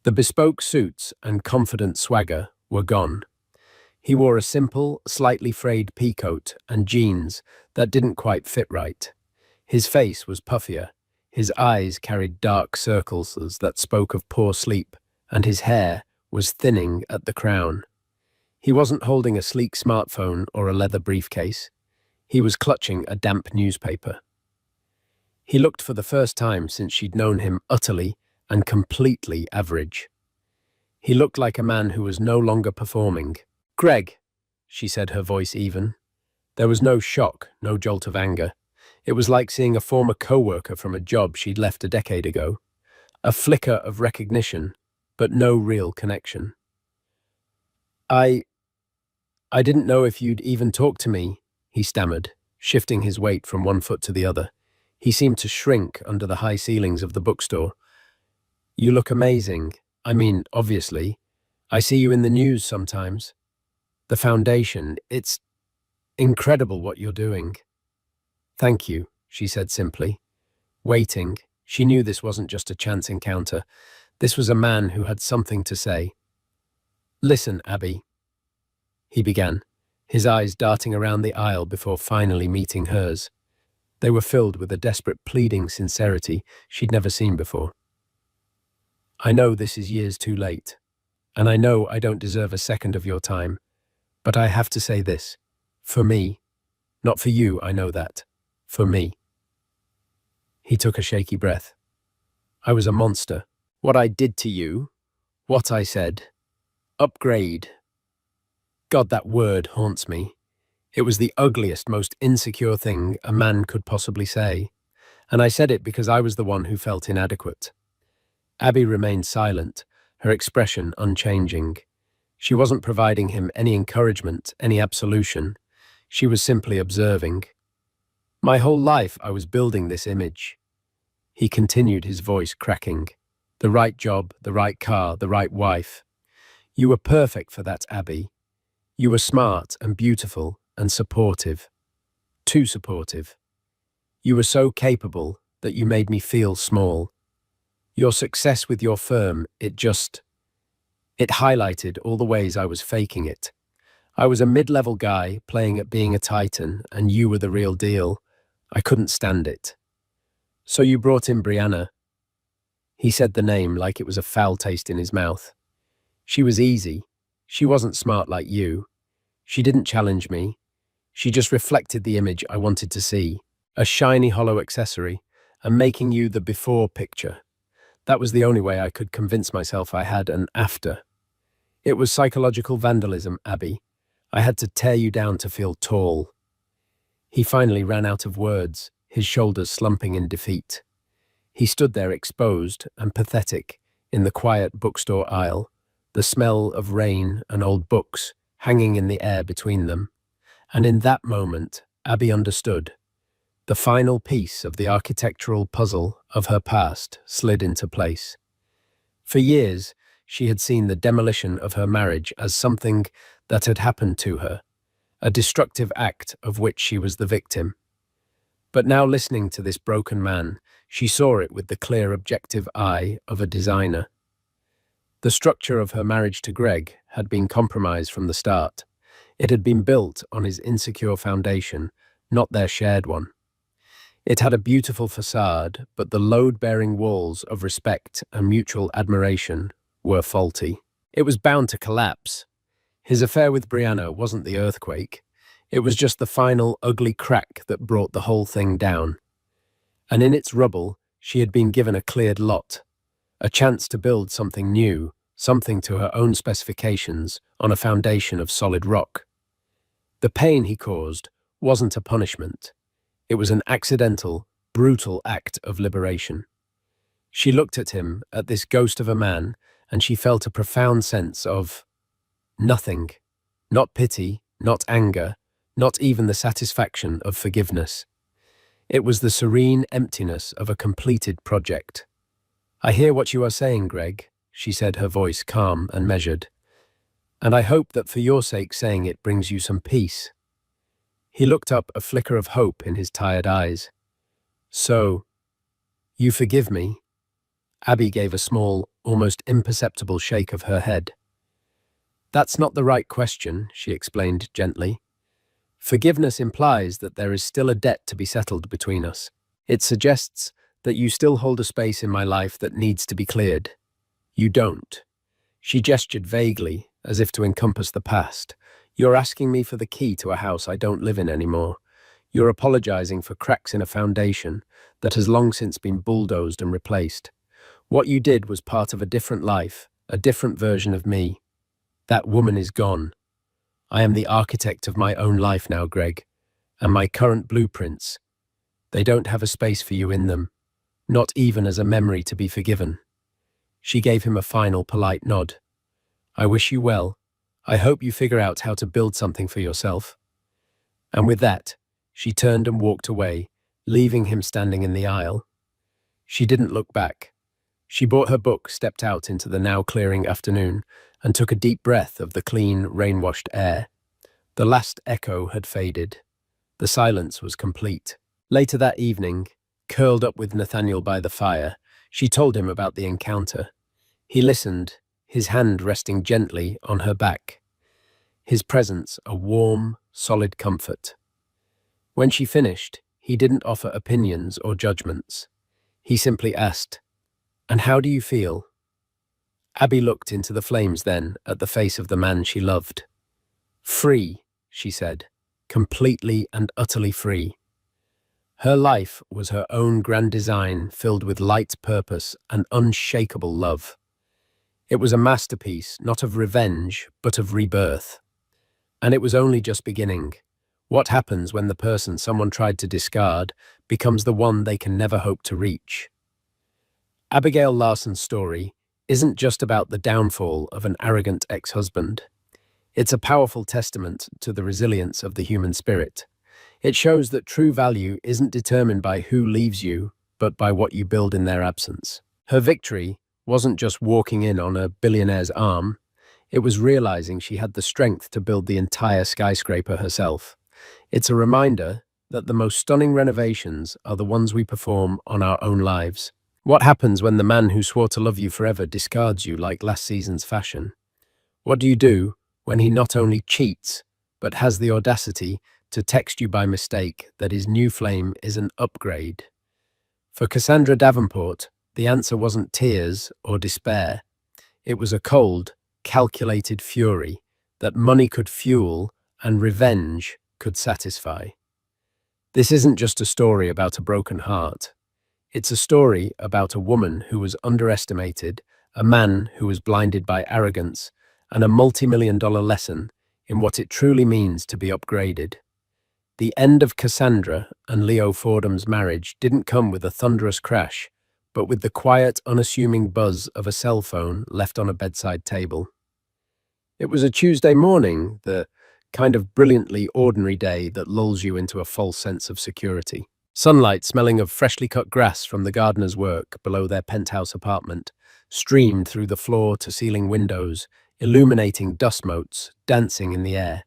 The bespoke suits and confident swagger were gone. He wore a simple, slightly frayed peacoat and jeans that didn't quite fit right. His face was puffier, his eyes carried dark circles that spoke of poor sleep, and his hair was thinning at the crown. He wasn't holding a sleek smartphone or a leather briefcase. He was clutching a damp newspaper. He looked, for the first time since she'd known him, utterly and completely average. He looked like a man who was no longer performing. "Greg," she said, her voice even. There was no shock, no jolt of anger. It was like seeing a former co-worker from a job she'd left a decade ago. A flicker of recognition, but no real connection. I didn't know if you'd even talk to me," he stammered, shifting his weight from one foot to the other. He seemed to shrink under the high ceilings of the bookstore. You look amazing. I mean, obviously. I see you in the news sometimes. The foundation, it's incredible what you're doing. Thank you, she said simply. Waiting, she knew this wasn't just a chance encounter. This was a man who had something to say. Listen, Abby, he began, his eyes darting around the aisle before finally meeting hers. They were filled with a desperate pleading sincerity she'd never seen before. I know this is years too late, and I know I don't deserve a second of your time, but I have to say this. For me, not for you, I know that. For me. He took a shaky breath. I was a monster. What I did to you, what I said. Upgrade. God, that word haunts me. It was the ugliest, most insecure thing a man could possibly say, and I said it because I was the one who felt inadequate. Abby remained silent, her expression unchanging. She wasn't providing him any encouragement, any absolution. She was simply observing. My whole life I was building this image. He continued, his voice cracking. The right job, the right car, the right wife. You were perfect for that, Abby. You were smart and beautiful and supportive. Too supportive. You were so capable that you made me feel small. Your success with your firm, it highlighted all the ways I was faking it. I was a mid-level guy playing at being a titan, and you were the real deal. I couldn't stand it. So you brought in Brianna. He said the name like it was a foul taste in his mouth. She was easy. She wasn't smart like you. She didn't challenge me. She just reflected the image I wanted to see. A shiny hollow accessory, and making you the before picture. That was the only way I could convince myself I had an after. It was psychological vandalism, Abby. I had to tear you down to feel tall. He finally ran out of words, his shoulders slumping in defeat. He stood there exposed and pathetic in the quiet bookstore aisle, the smell of rain and old books hanging in the air between them. And in that moment, Abby understood. The final piece of the architectural puzzle of her past slid into place. For years, she had seen the demolition of her marriage as something that had happened to her, a destructive act of which she was the victim. But now, listening to this broken man, she saw it with the clear, objective eye of a designer. The structure of her marriage to Greg had been compromised from the start. It had been built on his insecure foundation, not their shared one. It had a beautiful facade, but the load-bearing walls of respect and mutual admiration were faulty. It was bound to collapse. His affair with Brianna wasn't the earthquake. It was just the final ugly crack that brought the whole thing down. And in its rubble, she had been given a cleared lot, a chance to build something new, something to her own specifications, on a foundation of solid rock. The pain he caused wasn't a punishment. It was an accidental, brutal act of liberation. She looked at him, at this ghost of a man, and she felt a profound sense of nothing. Not pity, not anger, not even the satisfaction of forgiveness. It was the serene emptiness of a completed project. I hear what you are saying, Greg, she said, her voice calm and measured. And I hope that for your sake saying it brings you some peace. He looked up, a flicker of hope in his tired eyes. So, you forgive me? Abby gave a small, almost imperceptible shake of her head. That's not the right question, she explained gently. Forgiveness implies that there is still a debt to be settled between us. It suggests that you still hold a space in my life that needs to be cleared. You don't. She gestured vaguely, as if to encompass the past. You're asking me for the key to a house I don't live in anymore. You're apologizing for cracks in a foundation that has long since been bulldozed and replaced. What you did was part of a different life, a different version of me. That woman is gone. I am the architect of my own life now, Greg, and my current blueprints, they don't have a space for you in them, not even as a memory to be forgiven. She gave him a final polite nod. I wish you well. I hope you figure out how to build something for yourself. And with that, she turned and walked away, leaving him standing in the aisle. She didn't look back. She bought her book, stepped out into the now clearing afternoon, and took a deep breath of the clean, rain-washed air. The last echo had faded. The silence was complete. Later that evening, curled up with Nathaniel by the fire, she told him about the encounter. He listened, his hand resting gently on her back, his presence a warm, solid comfort. When she finished, he didn't offer opinions or judgments. He simply asked, "And how do you feel?" Abby looked into the flames then at the face of the man she loved. "Free," she said, "completely and utterly free." Her life was her own grand design filled with light purpose and unshakable love. It was a masterpiece, not of revenge, but of rebirth. And it was only just beginning. What happens when the person someone tried to discard becomes the one they can never hope to reach? Abigail Larson's story isn't just about the downfall of an arrogant ex-husband. It's a powerful testament to the resilience of the human spirit. It shows that true value isn't determined by who leaves you, but by what you build in their absence. Her victory wasn't just walking in on a billionaire's arm, it was realizing she had the strength to build the entire skyscraper herself. It's a reminder that the most stunning renovations are the ones we perform on our own lives. What happens when the man who swore to love you forever discards you like last season's fashion? What do you do when he not only cheats, but has the audacity to text you by mistake that his new flame is an upgrade? For Cassandra Davenport, the answer wasn't tears or despair. It was a cold, calculated fury that money could fuel and revenge could satisfy. This isn't just a story about a broken heart. It's a story about a woman who was underestimated, a man who was blinded by arrogance, and a multi-million-dollar lesson in what it truly means to be upgraded. The end of Cassandra and Leo Fordham's marriage didn't come with a thunderous crash, but with the quiet, unassuming buzz of a cell phone left on a bedside table. It was a Tuesday morning, the kind of brilliantly ordinary day that lulls you into a false sense of security. Sunlight smelling of freshly cut grass from the gardener's work below their penthouse apartment streamed through the floor-to-ceiling windows, illuminating dust motes dancing in the air.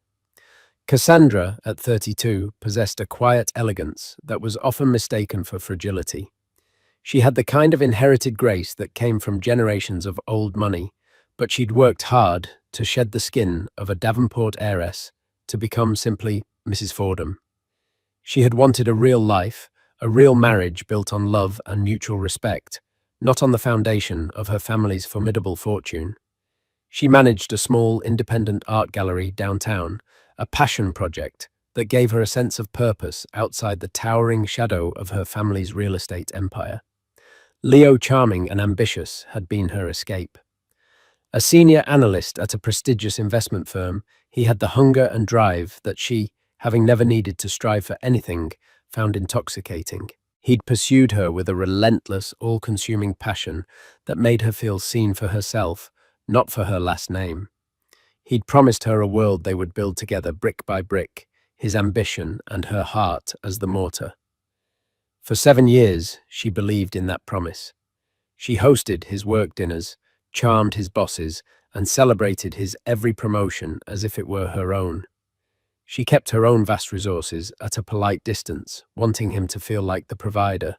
Cassandra, at 32, possessed a quiet elegance that was often mistaken for fragility. She had the kind of inherited grace that came from generations of old money, but she'd worked hard to shed the skin of a Davenport heiress to become simply Mrs. Fordham. She had wanted a real life, a real marriage built on love and mutual respect, not on the foundation of her family's formidable fortune. She managed a small independent art gallery downtown, a passion project that gave her a sense of purpose outside the towering shadow of her family's real estate empire. Leo, charming and ambitious, had been her escape. A senior analyst at a prestigious investment firm, he had the hunger and drive that she, having never needed to strive for anything, found intoxicating. He'd pursued her with a relentless, all-consuming passion that made her feel seen for herself, not for her last name. He'd promised her a world they would build together brick by brick, his ambition and her heart as the mortar. For 7 years, she believed in that promise. She hosted his work dinners, charmed his bosses, and celebrated his every promotion as if it were her own. She kept her own vast resources at a polite distance, wanting him to feel like the provider,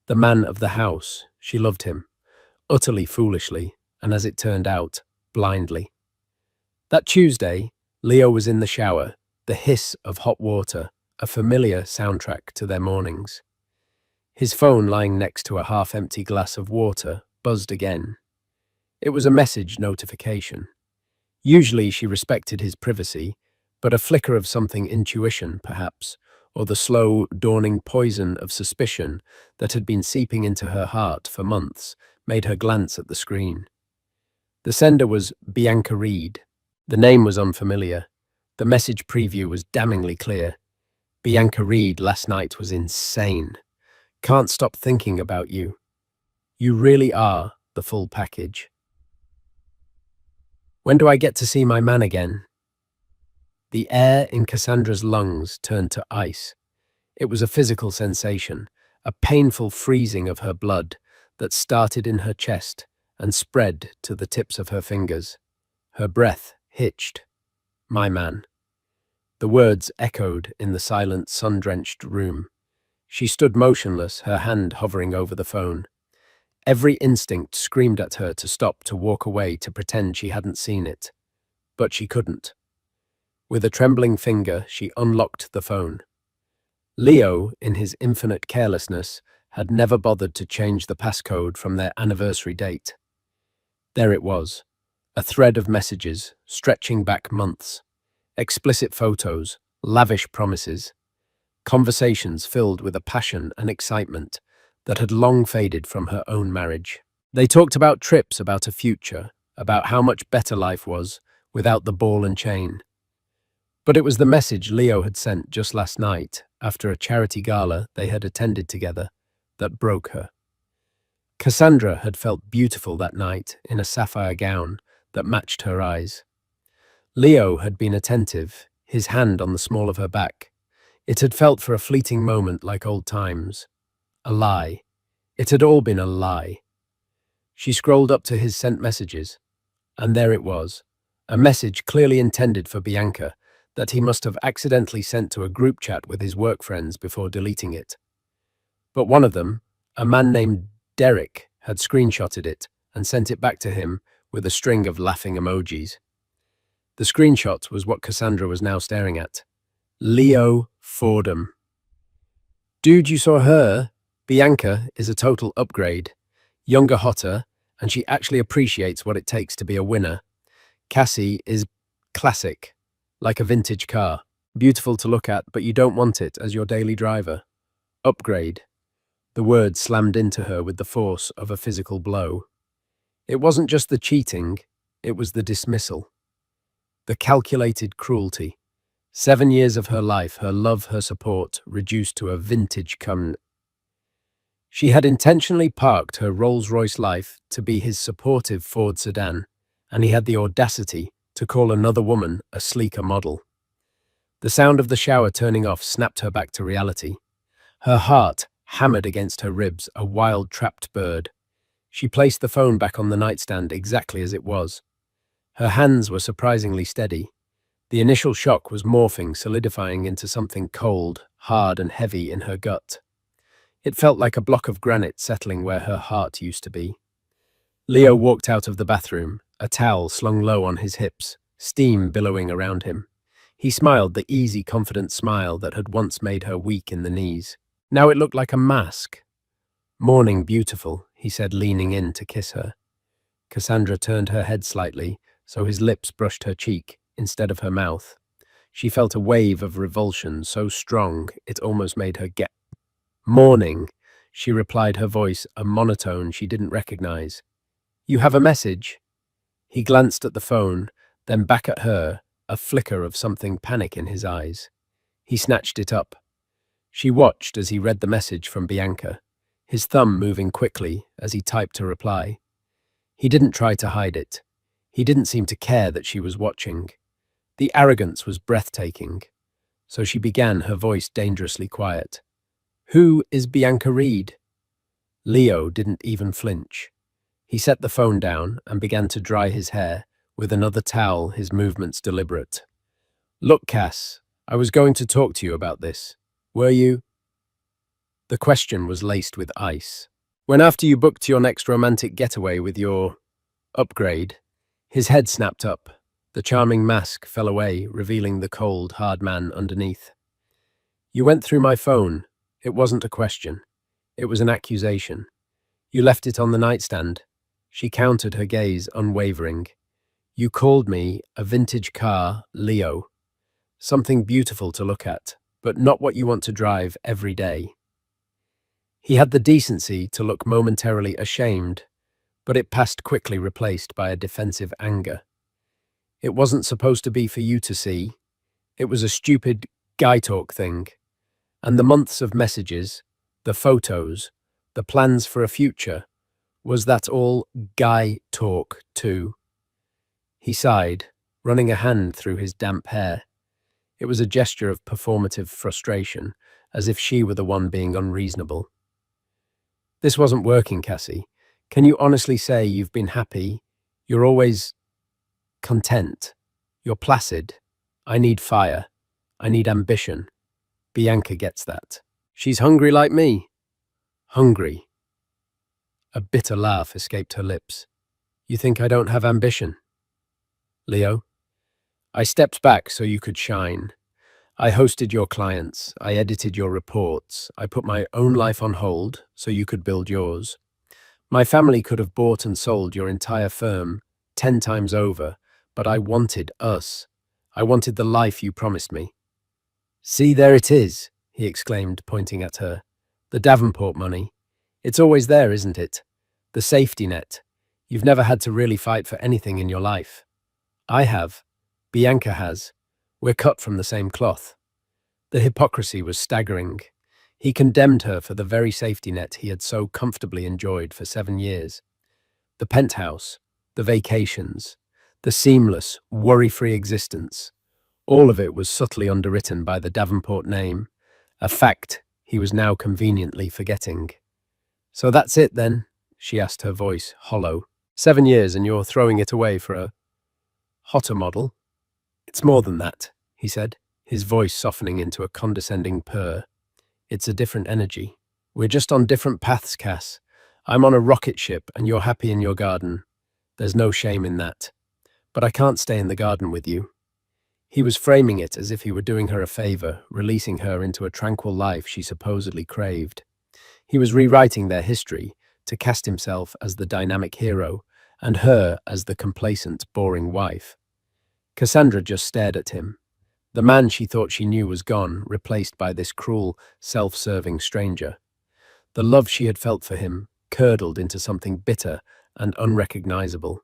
the man of the house. She loved him, utterly foolishly, and as it turned out, blindly. That Tuesday, Leo was in the shower, the hiss of hot water, a familiar soundtrack to their mornings. His phone lying next to a half-empty glass of water buzzed again. It was a message notification. Usually she respected his privacy, but a flicker of something intuition, perhaps, or the slow, dawning poison of suspicion that had been seeping into her heart for months, made her glance at the screen. The sender was Bianca Reed. The name was unfamiliar. The message preview was damningly clear. Bianca Reed last night was insane. Can't stop thinking about you. You really are the full package. When do I get to see my man again? The air in Cassandra's lungs turned to ice. It was a physical sensation, a painful freezing of her blood, that started in her chest and spread to the tips of her fingers. Her breath hitched. My man. The words echoed in the silent, sun-drenched room. She stood motionless, her hand hovering over the phone. Every instinct screamed at her to stop, to walk away, to pretend she hadn't seen it. But she couldn't. With a trembling finger, she unlocked the phone. Leo, in his infinite carelessness, had never bothered to change the passcode from their anniversary date. There it was, a thread of messages stretching back months, explicit photos, lavish promises, conversations filled with a passion and excitement that had long faded from her own marriage. They talked about trips, about a future, about how much better life was without the ball and chain. But it was the message Leo had sent just last night, after a charity gala they had attended together, that broke her. Cassandra had felt beautiful that night in a sapphire gown that matched her eyes. Leo had been attentive, his hand on the small of her back. It had felt for a fleeting moment like old times. A lie. It had all been a lie. She scrolled up to his sent messages, and there it was, a message clearly intended for Bianca that he must have accidentally sent to a group chat with his work friends before deleting it. But one of them, a man named Derek, had screenshotted it and sent it back to him with a string of laughing emojis. The screenshot was what Cassandra was now staring at. Leo Fordham. Dude, you saw her? Bianca is a total upgrade. Younger, hotter, and she actually appreciates what it takes to be a winner. Cassie is classic, like a vintage car. Beautiful to look at, but you don't want it as your daily driver. Upgrade. The word slammed into her with the force of a physical blow. It wasn't just the cheating, it was the dismissal. The calculated cruelty. 7 years of her life, her love, her support, reduced to a vintage cum. She had intentionally parked her Rolls-Royce life to be his supportive Ford sedan, and he had the audacity to call another woman a sleeker model. The sound of the shower turning off snapped her back to reality. Her heart hammered against her ribs, a wild, trapped bird. She placed the phone back on the nightstand exactly as it was. Her hands were surprisingly steady. The initial shock was morphing, solidifying into something cold, hard, and heavy in her gut. It felt like a block of granite settling where her heart used to be. Leo walked out of the bathroom, a towel slung low on his hips, steam billowing around him. He smiled, the easy, confident smile that had once made her weak in the knees. Now it looked like a mask. Morning beautiful, he said, leaning in to kiss her. Cassandra turned her head slightly, so his lips brushed her cheek instead of her mouth. She felt a wave of revulsion so strong it almost made her get. Morning, she replied, her voice a monotone she didn't recognize. You have a message? He glanced at the phone, then back at her, a flicker of something panic in his eyes. He snatched it up. She watched as he read the message from Bianca, his thumb moving quickly as he typed a reply. He didn't try to hide it. He didn't seem to care that she was watching. The arrogance was breathtaking. So she began, her voice dangerously quiet. Who is Bianca Reed? Leo didn't even flinch. He set the phone down and began to dry his hair, with another towel, his movements deliberate. Look, Cass, I was going to talk to you about this. Were you? The question was laced with ice. When after you booked your next romantic getaway with your upgrade, his head snapped up. The charming mask fell away, revealing the cold, hard man underneath. You went through my phone. It wasn't a question. It was an accusation. You left it on the nightstand. She countered, her gaze unwavering. You called me a vintage car, Leo. Something beautiful to look at, but not what you want to drive every day. He had the decency to look momentarily ashamed, but it passed quickly, replaced by a defensive anger. It wasn't supposed to be for you to see. It was a stupid guy talk thing. And the months of messages, the photos, the plans for a future, was that all guy talk too? He sighed, running a hand through his damp hair. It was a gesture of performative frustration, as if she were the one being unreasonable. This wasn't working, Cassie. Can you honestly say you've been happy? You're always content. You're placid. I need fire. I need ambition. Bianca gets that. She's hungry like me. Hungry. A bitter laugh escaped her lips. You think I don't have ambition? Leo, I stepped back so you could shine. I hosted your clients. I edited your reports. I put my own life on hold so you could build yours. My family could have bought and sold your entire firm 10 times over, but I wanted us. I wanted the life you promised me. See, there it is, he exclaimed, pointing at her. The Davenport money. It's always there, isn't it? The safety net. You've never had to really fight for anything in your life. I have. Bianca has. We're cut from the same cloth. The hypocrisy was staggering. He condemned her for the very safety net he had so comfortably enjoyed for 7 years. The penthouse, the vacations, the seamless, worry-free existence. All of it was subtly underwritten by the Davenport name, a fact he was now conveniently forgetting. So that's it then, she asked, her voice hollow. 7 years and you're throwing it away for a hotter model? It's more than that, he said, his voice softening into a condescending purr. It's a different energy. We're just on different paths, Cass. I'm on a rocket ship and you're happy in your garden. There's no shame in that. But I can't stay in the garden with you. He was framing it as if he were doing her a favor, releasing her into a tranquil life she supposedly craved. He was rewriting their history to cast himself as the dynamic hero and her as the complacent, boring wife. Cassandra just stared at him. The man she thought she knew was gone, replaced by this cruel, self-serving stranger. The love she had felt for him curdled into something bitter and unrecognizable.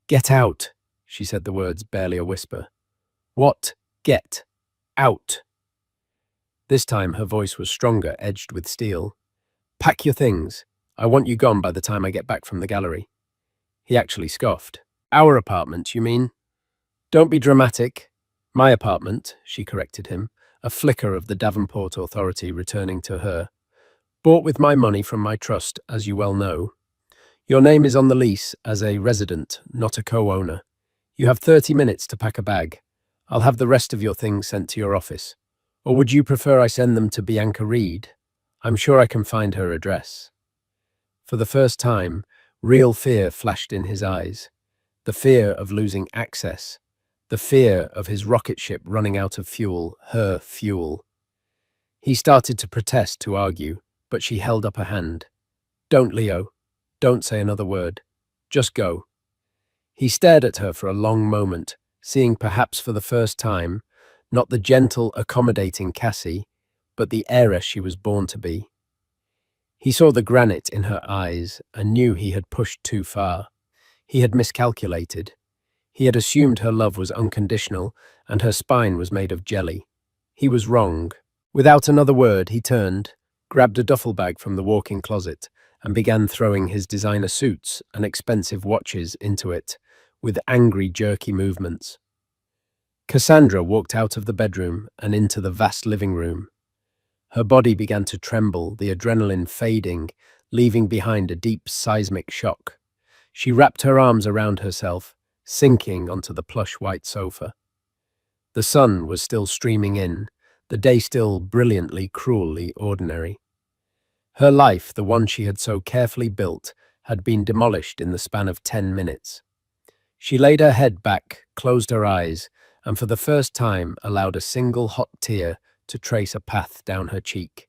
Get out, she said the words barely a whisper. What? Get out. This time her voice was stronger, edged with steel. Pack your things. I want you gone by the time I get back from the gallery. He actually scoffed. Our apartment, you mean? Don't be dramatic. My apartment, she corrected him, a flicker of the Davenport authority returning to her. Bought with my money from my trust, as you well know. Your name is on the lease as a resident, not a co-owner. You have 30 minutes to pack a bag. I'll have the rest of your things sent to your office. Or would you prefer I send them to Bianca Reed? I'm sure I can find her address. For the first time, real fear flashed in his eyes. The fear of losing access. The fear of his rocket ship running out of fuel, her fuel. He started to protest, to argue, but she held up a hand. Don't, Leo. Don't say another word. Just go. He stared at her for a long moment, seeing perhaps for the first time, not the gentle, accommodating Cassie, but the heiress she was born to be. He saw the granite in her eyes and knew he had pushed too far. He had miscalculated. He had assumed her love was unconditional and her spine was made of jelly. He was wrong. Without another word, he turned, grabbed a duffel bag from the walk-in closet, and began throwing his designer suits and expensive watches into it, with angry, jerky movements. Cassandra walked out of the bedroom and into the vast living room. Her body began to tremble, the adrenaline fading, leaving behind a deep seismic shock. She wrapped her arms around herself, sinking onto the plush white sofa. The sun was still streaming in, the day still brilliantly, cruelly ordinary. Her life, the one she had so carefully built, had been demolished in the span of 10 minutes. She laid her head back, closed her eyes, and for the first time allowed a single hot tear to trace a path down her cheek.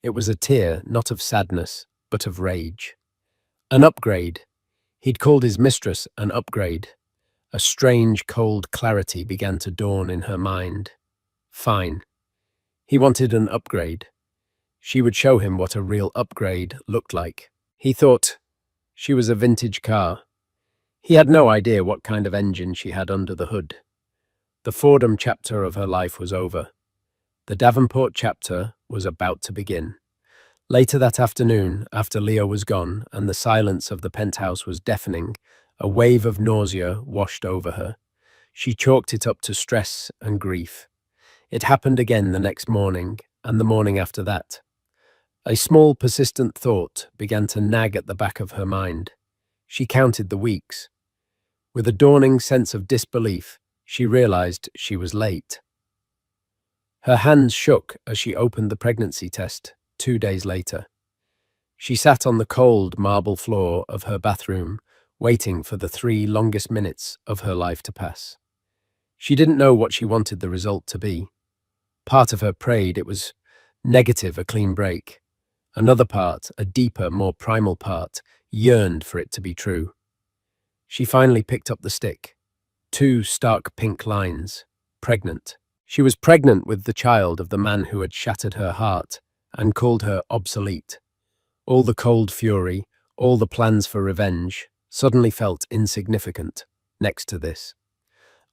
It was a tear not of sadness, but of rage. An upgrade. He'd called his mistress an upgrade. A strange, cold clarity began to dawn in her mind. Fine. He wanted an upgrade. She would show him what a real upgrade looked like. He thought she was a vintage car. He had no idea what kind of engine she had under the hood. The Fordham chapter of her life was over. The Davenport chapter was about to begin. Later that afternoon, after Leo was gone and the silence of the penthouse was deafening, a wave of nausea washed over her. She chalked it up to stress and grief. It happened again the next morning, and the morning after that. A small, persistent thought began to nag at the back of her mind. She counted the weeks. With a dawning sense of disbelief, she realized she was late. Her hands shook as she opened the pregnancy test 2 days later. She sat on the cold marble floor of her bathroom, waiting for the 3 longest minutes of her life to pass. She didn't know what she wanted the result to be. Part of her prayed it was negative, a clean break. Another part, a deeper, more primal part, yearned for it to be true. She finally picked up the stick. 2 stark pink lines. Pregnant. She was pregnant with the child of the man who had shattered her heart and called her obsolete. All the cold fury, all the plans for revenge, suddenly felt insignificant next to this.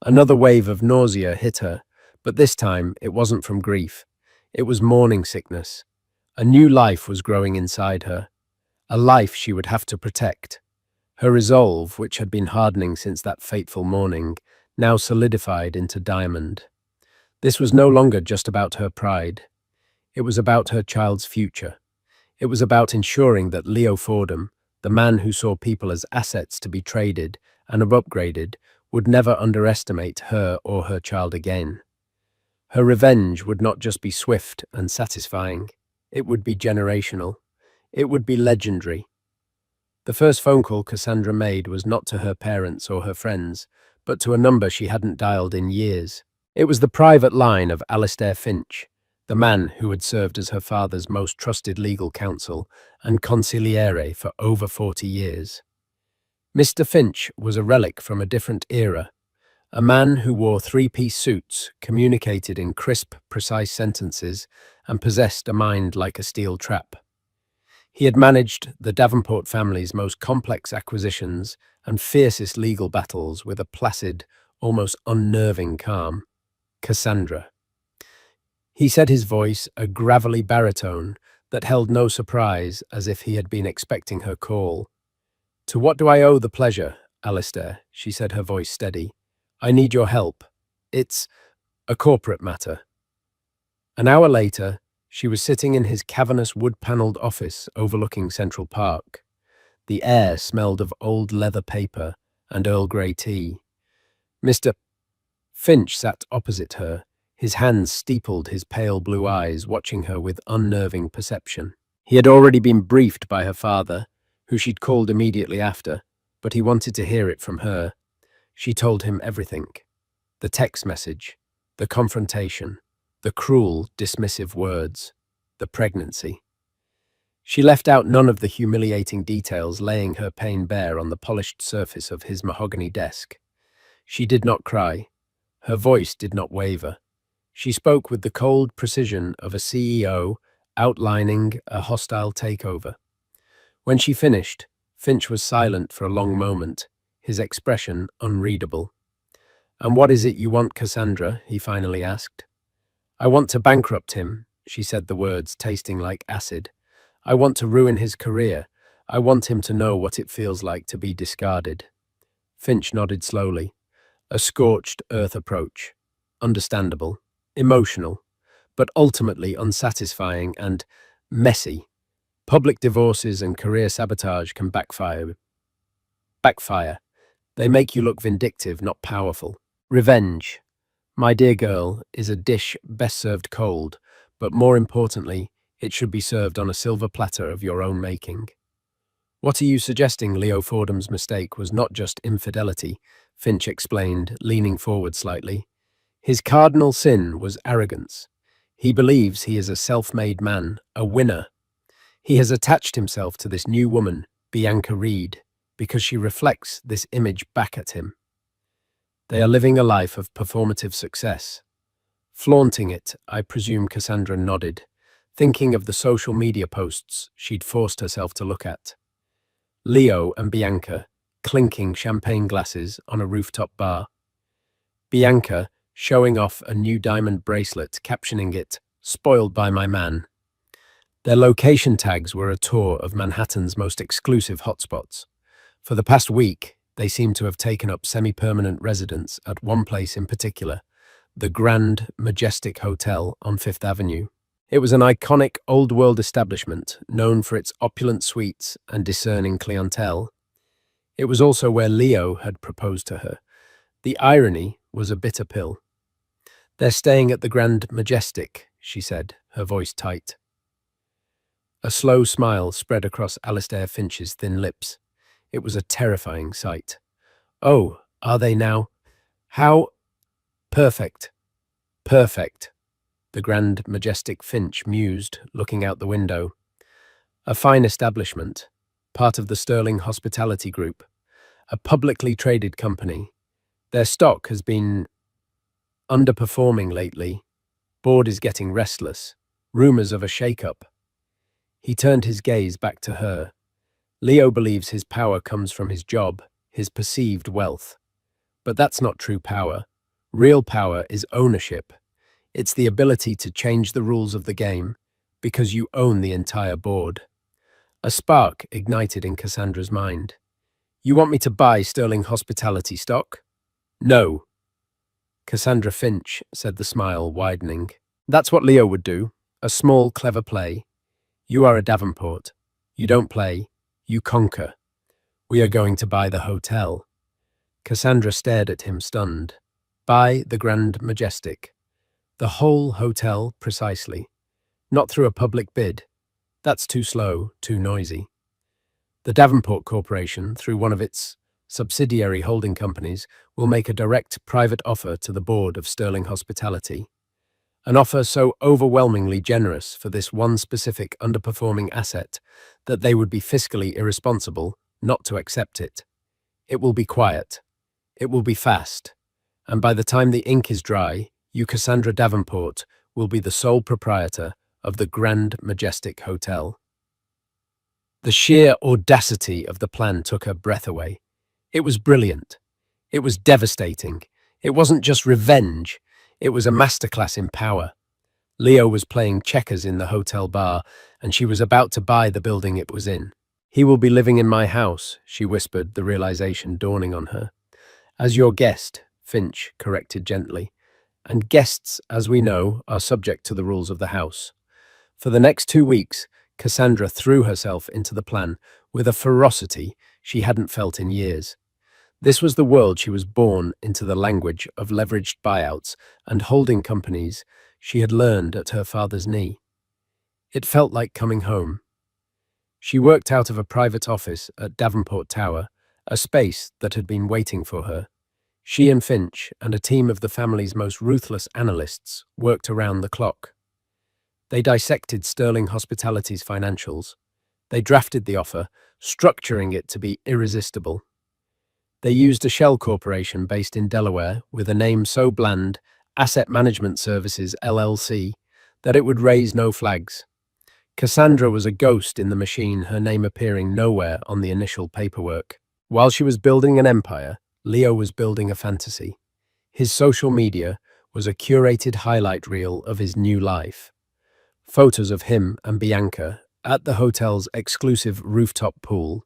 Another wave of nausea hit her, but this time it wasn't from grief. It was morning sickness. A new life was growing inside her, a life she would have to protect. Her resolve, which had been hardening since that fateful morning, now solidified into diamond. This was no longer just about her pride. It was about her child's future. It was about ensuring that Leo Fordham, the man who saw people as assets to be traded and upgraded, would never underestimate her or her child again. Her revenge would not just be swift and satisfying. It would be generational. It would be legendary. The first phone call Cassandra made was not to her parents or her friends, but to a number she hadn't dialed in years. It was the private line of Alistair Finch, the man who had served as her father's most trusted legal counsel and consigliere for over 40 years. Mr. Finch was a relic from a different era, a man who wore 3-piece suits, communicated in crisp, precise sentences, and possessed a mind like a steel trap. He had managed the Davenport family's most complex acquisitions and fiercest legal battles with a placid, almost unnerving calm. Cassandra. He said, his voice a gravelly baritone that held no surprise, as if he had been expecting her call. "To what do I owe the pleasure, Alistair?" she said, her voice steady. "I need your help. It's a corporate matter." An hour later, she was sitting in his cavernous wood-panelled office overlooking Central Park. The air smelled of old leather paper and Earl Grey tea. Mr. Finch sat opposite her, his hands steepled, his pale blue eyes watching her with unnerving perception. He had already been briefed by her father, who she'd called immediately after, but he wanted to hear it from her. She told him everything. The text message, the confrontation, the cruel, dismissive words, the pregnancy. She left out none of the humiliating details, laying her pain bare on the polished surface of his mahogany desk. She did not cry. Her voice did not waver. She spoke with the cold precision of a CEO outlining a hostile takeover. When she finished, Finch was silent for a long moment, his expression unreadable. "And what is it you want, Cassandra?" he finally asked. "I want to bankrupt him," she said, the words tasting like acid. "I want to ruin his career. I want him to know what it feels like to be discarded." Finch nodded slowly. A scorched earth approach. Understandable, emotional, but ultimately unsatisfying and messy. Public divorces and career sabotage can backfire. They make you look vindictive, not powerful. Revenge, my dear girl, is a dish best served cold, but more importantly, it should be served on a silver platter of your own making. "What are you suggesting?" Leo Fordham's mistake was not just infidelity, Finch explained, leaning forward slightly. His cardinal sin was arrogance. He believes he is a self-made man, a winner. He has attached himself to this new woman, Bianca Reed, because she reflects this image back at him. They are living a life of performative success. Flaunting it, I presume. Cassandra nodded, thinking of the social media posts she'd forced herself to look at. Leo and Bianca, clinking champagne glasses on a rooftop bar. Bianca showing off a new diamond bracelet, captioning it, "Spoiled by my man." Their location tags were a tour of Manhattan's most exclusive hotspots. For the past week, they seemed to have taken up semi-permanent residence at one place in particular, the Grand Majestic Hotel on Fifth Avenue. It was an iconic old-world establishment known for its opulent suites and discerning clientele. It was also where Leo had proposed to her. The irony was a bitter pill. "They're staying at the Grand Majestic," she said, her voice tight. A slow smile spread across Alistair Finch's thin lips. It was a terrifying sight. "Oh, are they now? How perfect, perfect," the Grand Majestic Finch mused, looking out the window. "A fine establishment, part of the Sterling Hospitality Group, a publicly traded company. Their stock has been underperforming lately. Board is getting restless. Rumors of a shake-up." He turned his gaze back to her. "Leo believes his power comes from his job, his perceived wealth. But that's not true power. Real power is ownership. It's the ability to change the rules of the game because you own the entire board." A spark ignited in Cassandra's mind. "You want me to buy Sterling Hospitality stock?" "No," Cassandra Finch said, the smile widening. "That's what Leo would do. A small, clever play. You are a Davenport. You don't play. You conquer. We are going to buy the hotel." Cassandra stared at him, stunned. "Buy the Grand Majestic. The whole hotel, precisely. Not through a public bid. That's too slow, too noisy. The Davenport Corporation, through one of its subsidiary holding companies, will make a direct private offer to the board of Sterling Hospitality. An offer so overwhelmingly generous for this one specific underperforming asset that they would be fiscally irresponsible not to accept it. It will be quiet. It will be fast. And by the time the ink is dry, you, Cassandra Davenport, will be the sole proprietor of the Grand Majestic Hotel." The sheer audacity of the plan took her breath away. It was brilliant. It was devastating. It wasn't just revenge. It was a masterclass in power. Leo was playing checkers in the hotel bar, and she was about to buy the building it was in. "He will be living in my house," she whispered, the realization dawning on her. "As your guest," Finch corrected gently. "And guests, as we know, are subject to the rules of the house." For the next 2 weeks, Cassandra threw herself into the plan with a ferocity she hadn't felt in years. This was the world she was born into, the language of leveraged buyouts and holding companies she had learned at her father's knee. It felt like coming home. She worked out of a private office at Davenport Tower, a space that had been waiting for her. She and Finch and a team of the family's most ruthless analysts worked around the clock. They dissected Sterling Hospitality's financials. They drafted the offer, structuring it to be irresistible. They used a shell corporation based in Delaware with a name so bland, Asset Management Services LLC, that it would raise no flags. Cassandra was a ghost in the machine, her name appearing nowhere on the initial paperwork. While she was building an empire, Leo was building a fantasy. His social media was a curated highlight reel of his new life. Photos of him and Bianca at the hotel's exclusive rooftop pool,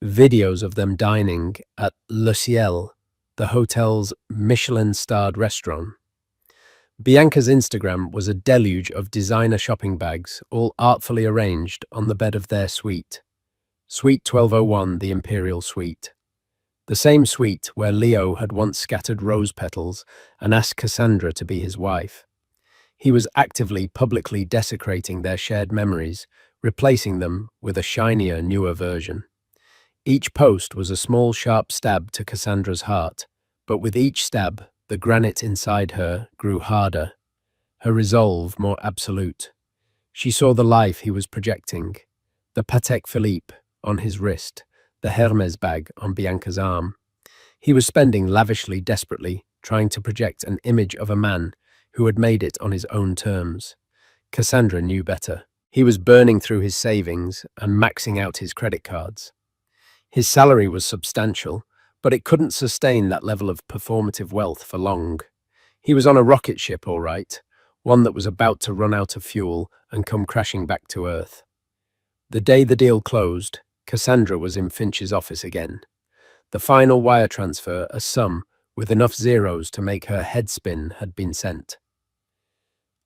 videos of them dining at Le Ciel, the hotel's Michelin-starred restaurant. Bianca's Instagram was a deluge of designer shopping bags, all artfully arranged on the bed of their suite. Suite 1201, the Imperial Suite. The same suite where Leo had once scattered rose petals and asked Cassandra to be his wife. He was actively, publicly desecrating their shared memories, replacing them with a shinier, newer version. Each post was a small, sharp stab to Cassandra's heart, but with each stab, the granite inside her grew harder, her resolve more absolute. She saw the life he was projecting, the Patek Philippe on his wrist, the Hermes bag on Bianca's arm. He was spending lavishly, desperately, trying to project an image of a man who had made it on his own terms. Cassandra knew better. He was burning through his savings and maxing out his credit cards. His salary was substantial, but it couldn't sustain that level of performative wealth for long. He was on a rocket ship, all right, one that was about to run out of fuel and come crashing back to Earth. The day the deal closed, Cassandra was in Finch's office again. The final wire transfer, a sum with enough zeros to make her head spin, had been sent.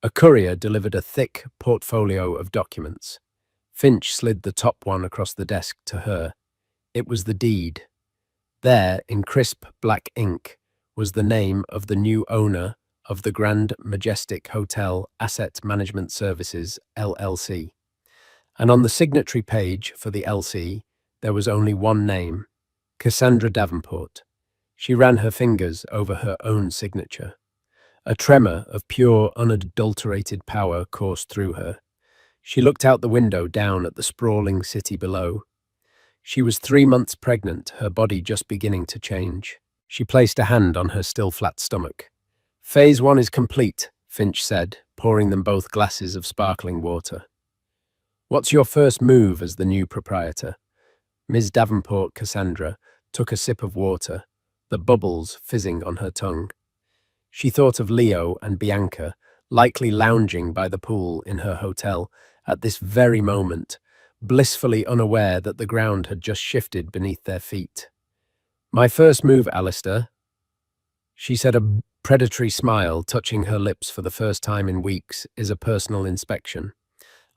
A courier delivered a thick portfolio of documents. Finch slid the top one across the desk to her. It was the deed. There, in crisp black ink, was the name of the new owner of the Grand Majestic Hotel Asset Management Services, LLC. And on the signatory page for the LC, there was only one name, Cassandra Davenport. She ran her fingers over her own signature. A tremor of pure, unadulterated power coursed through her. She looked out the window down at the sprawling city below. She was 3 months pregnant, her body just beginning to change. She placed a hand on her still flat stomach. Phase 1 is complete, Finch said, pouring them both glasses of sparkling water. What's your first move as the new proprietor? Ms. Davenport Cassandra took a sip of water, the bubbles fizzing on her tongue. She thought of Leo and Bianca, likely lounging by the pool in her hotel at this very moment, blissfully unaware that the ground had just shifted beneath their feet. My first move, Alistair, she said, a predatory smile touching her lips for the first time in weeks, is a personal inspection.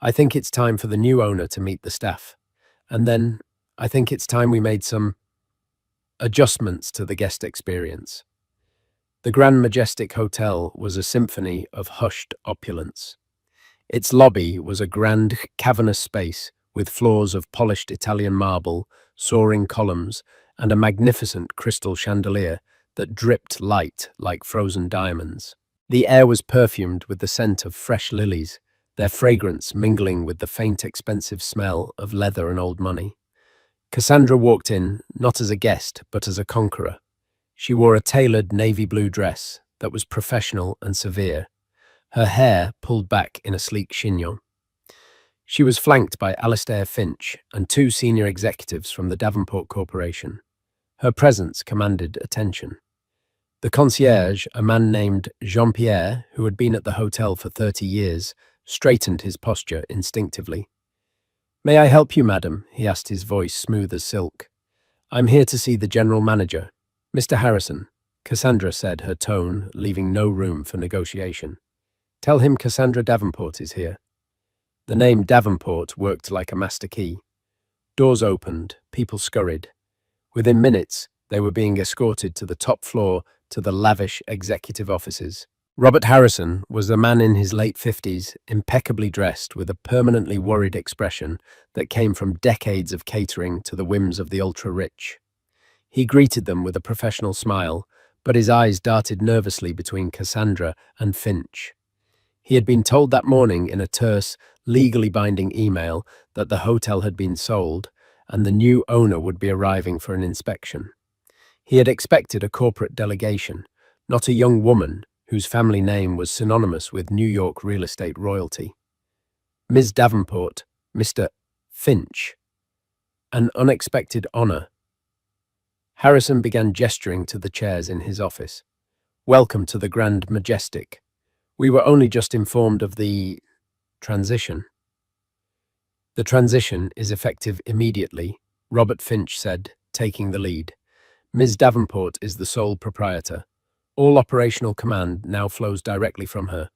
I think it's time for the new owner to meet the staff. And then, I think it's time we made some adjustments to the guest experience. The Grand Majestic Hotel was a symphony of hushed opulence. Its lobby was a grand, cavernous space with floors of polished Italian marble, soaring columns, and a magnificent crystal chandelier that dripped light like frozen diamonds. The air was perfumed with the scent of fresh lilies, their fragrance mingling with the faint, expensive smell of leather and old money. Cassandra walked in, not as a guest, but as a conqueror. She wore a tailored navy blue dress that was professional and severe, her hair pulled back in a sleek chignon. She was flanked by Alistair Finch and 2 senior executives from the Davenport Corporation. Her presence commanded attention. The concierge, a man named Jean-Pierre, who had been at the hotel for 30 years, straightened his posture instinctively. May I help you, madam? He asked, his voice smooth as silk. I'm here to see the general manager. Mr. Harrison, Cassandra said, her tone leaving no room for negotiation. Tell him Cassandra Davenport is here. The name Davenport worked like a master key. Doors opened, people scurried. Within minutes, they were being escorted to the top floor to the lavish executive offices. Robert Harrison was a man in his late 50s, impeccably dressed with a permanently worried expression that came from decades of catering to the whims of the ultra-rich. He greeted them with a professional smile, but his eyes darted nervously between Cassandra and Finch. He had been told that morning in a terse, legally binding email that the hotel had been sold and the new owner would be arriving for an inspection. He had expected a corporate delegation, not a young woman whose family name was synonymous with New York real estate royalty. Ms. Davenport, Mr. Finch. An unexpected honor. Harrison began gesturing to the chairs in his office. Welcome to the Grand Majestic. We were only just informed of the transition. The transition is effective immediately, Robert Finch said, taking the lead. Ms. Davenport is the sole proprietor. All operational command now flows directly from her.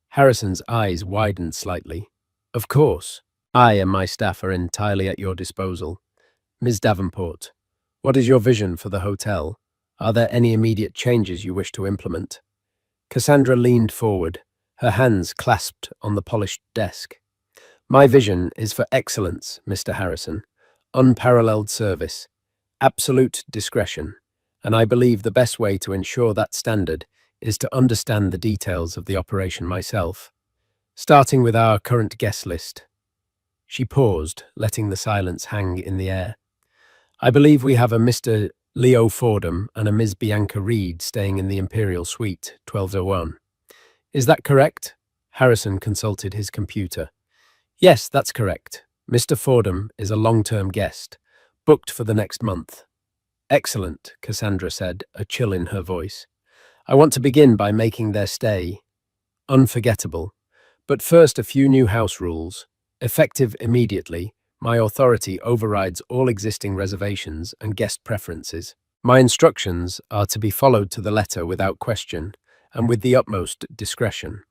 Harrison's eyes widened slightly. Of course, I and my staff are entirely at your disposal. Ms. Davenport, what is your vision for the hotel? Are there any immediate changes you wish to implement? Cassandra leaned forward, her hands clasped on the polished desk. My vision is for excellence, Mr. Harrison. Unparalleled service. Absolute discretion. And I believe the best way to ensure that standard is to understand the details of the operation myself. Starting with our current guest list. She paused, letting the silence hang in the air. I believe we have a Mr. Leo Fordham and a Ms. Bianca Reed staying in the Imperial Suite, 1201. Is that correct? Harrison consulted his computer. Yes, that's correct. Mr. Fordham is a long-term guest, booked for the next month. Excellent, Cassandra said, a chill in her voice. I want to begin by making their stay unforgettable. But first, a few new house rules. Effective immediately, my authority overrides all existing reservations and guest preferences. My instructions are to be followed to the letter without question, and with the utmost discretion.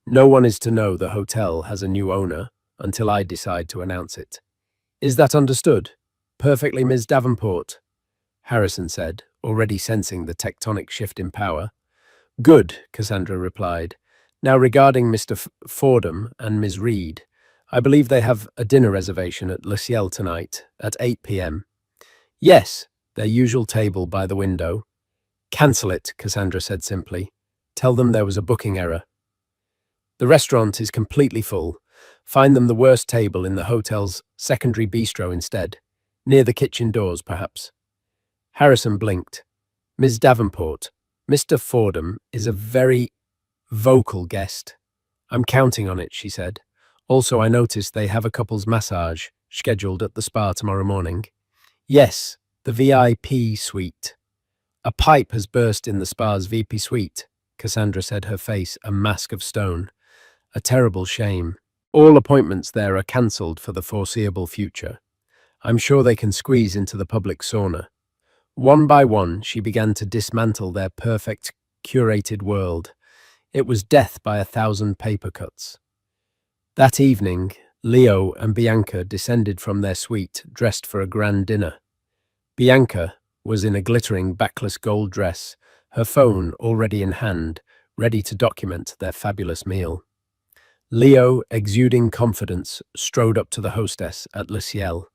No one is to know the hotel has a new owner until I decide to announce it. Is that understood? Perfectly, Ms. Davenport, Harrison said, already sensing the tectonic shift in power. Good, Cassandra replied. Now regarding Mr. Fordham and Ms. Reed, I believe they have a dinner reservation at Le Ciel tonight at 8 p.m. Yes, their usual table by the window. Cancel it, Cassandra said simply. Tell them there was a booking error. The restaurant is completely full. Find them the worst table in the hotel's secondary bistro instead. Near the kitchen doors, perhaps. Harrison blinked. Ms. Davenport, Mr. Fordham is a very vocal guest. I'm counting on it, she said. Also, I noticed they have a couple's massage scheduled at the spa tomorrow morning. Yes, the VIP suite. A pipe has burst in the spa's VIP suite, Cassandra said, her face a mask of stone. A terrible shame. All appointments there are cancelled for the foreseeable future. I'm sure they can squeeze into the public sauna. One by one, she began to dismantle their perfect, curated world. It was death by 1,000 paper cuts. That evening, Leo and Bianca descended from their suite, dressed for a grand dinner. Bianca was in a glittering backless gold dress, her phone already in hand, ready to document their fabulous meal. Leo, exuding confidence, strode up to the hostess at Le Ciel.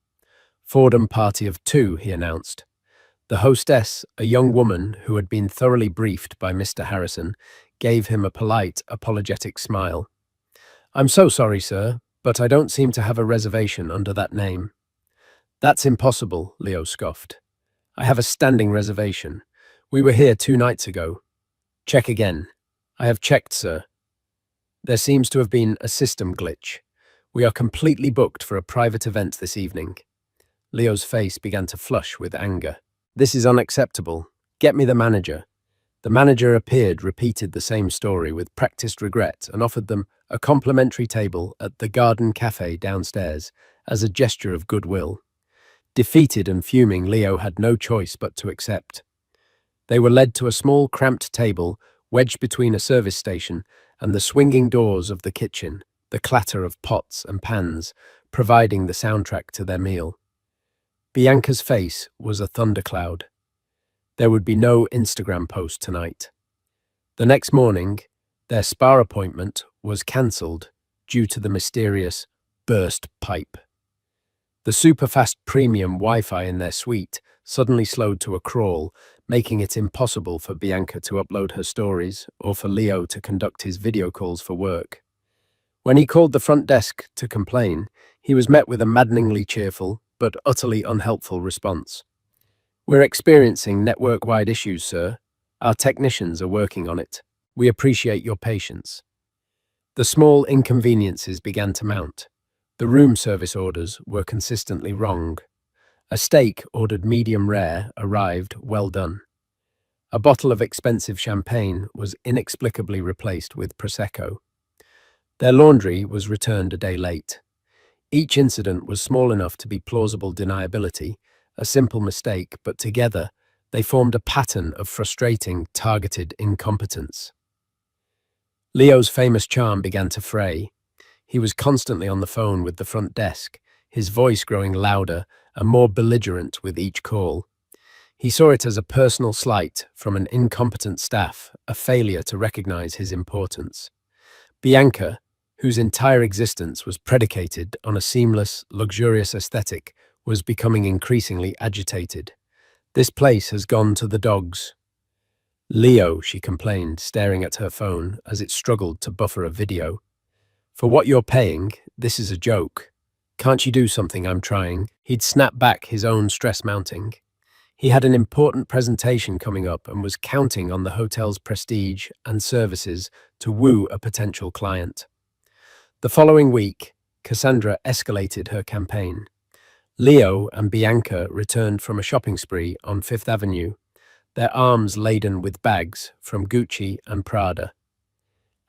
Fordham party of 2, he announced. The hostess, a young woman who had been thoroughly briefed by Mr. Harrison, gave him a polite, apologetic smile. I'm so sorry, sir, but I don't seem to have a reservation under that name. That's impossible, Leo scoffed. I have a standing reservation. We were here 2 nights ago. Check again. I have checked, sir. There seems to have been a system glitch. We are completely booked for a private event this evening. Leo's face began to flush with anger. This is unacceptable. Get me the manager. The manager appeared, repeated the same story with practiced regret, and offered them a complimentary table at the Garden Café downstairs as a gesture of goodwill. Defeated and fuming, Leo had no choice but to accept. They were led to a small, cramped table wedged between a service station and the swinging doors of the kitchen, the clatter of pots and pans providing the soundtrack to their meal. Bianca's face was a thundercloud. There would be no Instagram post tonight. The next morning, their spa appointment was cancelled due to the mysterious burst pipe. The super-fast premium Wi-Fi in their suite suddenly slowed to a crawl, making it impossible for Bianca to upload her stories or for Leo to conduct his video calls for work. When he called the front desk to complain, he was met with a maddeningly cheerful but utterly unhelpful response. We're experiencing network-wide issues, sir. Our technicians are working on it. We appreciate your patience. The small inconveniences began to mount. The room service orders were consistently wrong. A steak ordered medium rare arrived well done. A bottle of expensive champagne was inexplicably replaced with Prosecco. Their laundry was returned a day late. Each incident was small enough to be plausible deniability, a simple mistake, but together they formed a pattern of frustrating, targeted incompetence. Leo's famous charm began to fray. He was constantly on the phone with the front desk, his voice growing louder and more belligerent with each call. He saw it as a personal slight from an incompetent staff, a failure to recognize his importance. Bianca, whose entire existence was predicated on a seamless, luxurious aesthetic, was becoming increasingly agitated. This place has gone to the dogs. Leo, she complained, staring at her phone as it struggled to buffer a video. For what you're paying, this is a joke. Can't you do something? I'm trying. He'd snapped back, his own stress mounting. He had an important presentation coming up and was counting on the hotel's prestige and services to woo a potential client. The following week, Cassandra escalated her campaign. Leo and Bianca returned from a shopping spree on Fifth Avenue, their arms laden with bags from Gucci and Prada.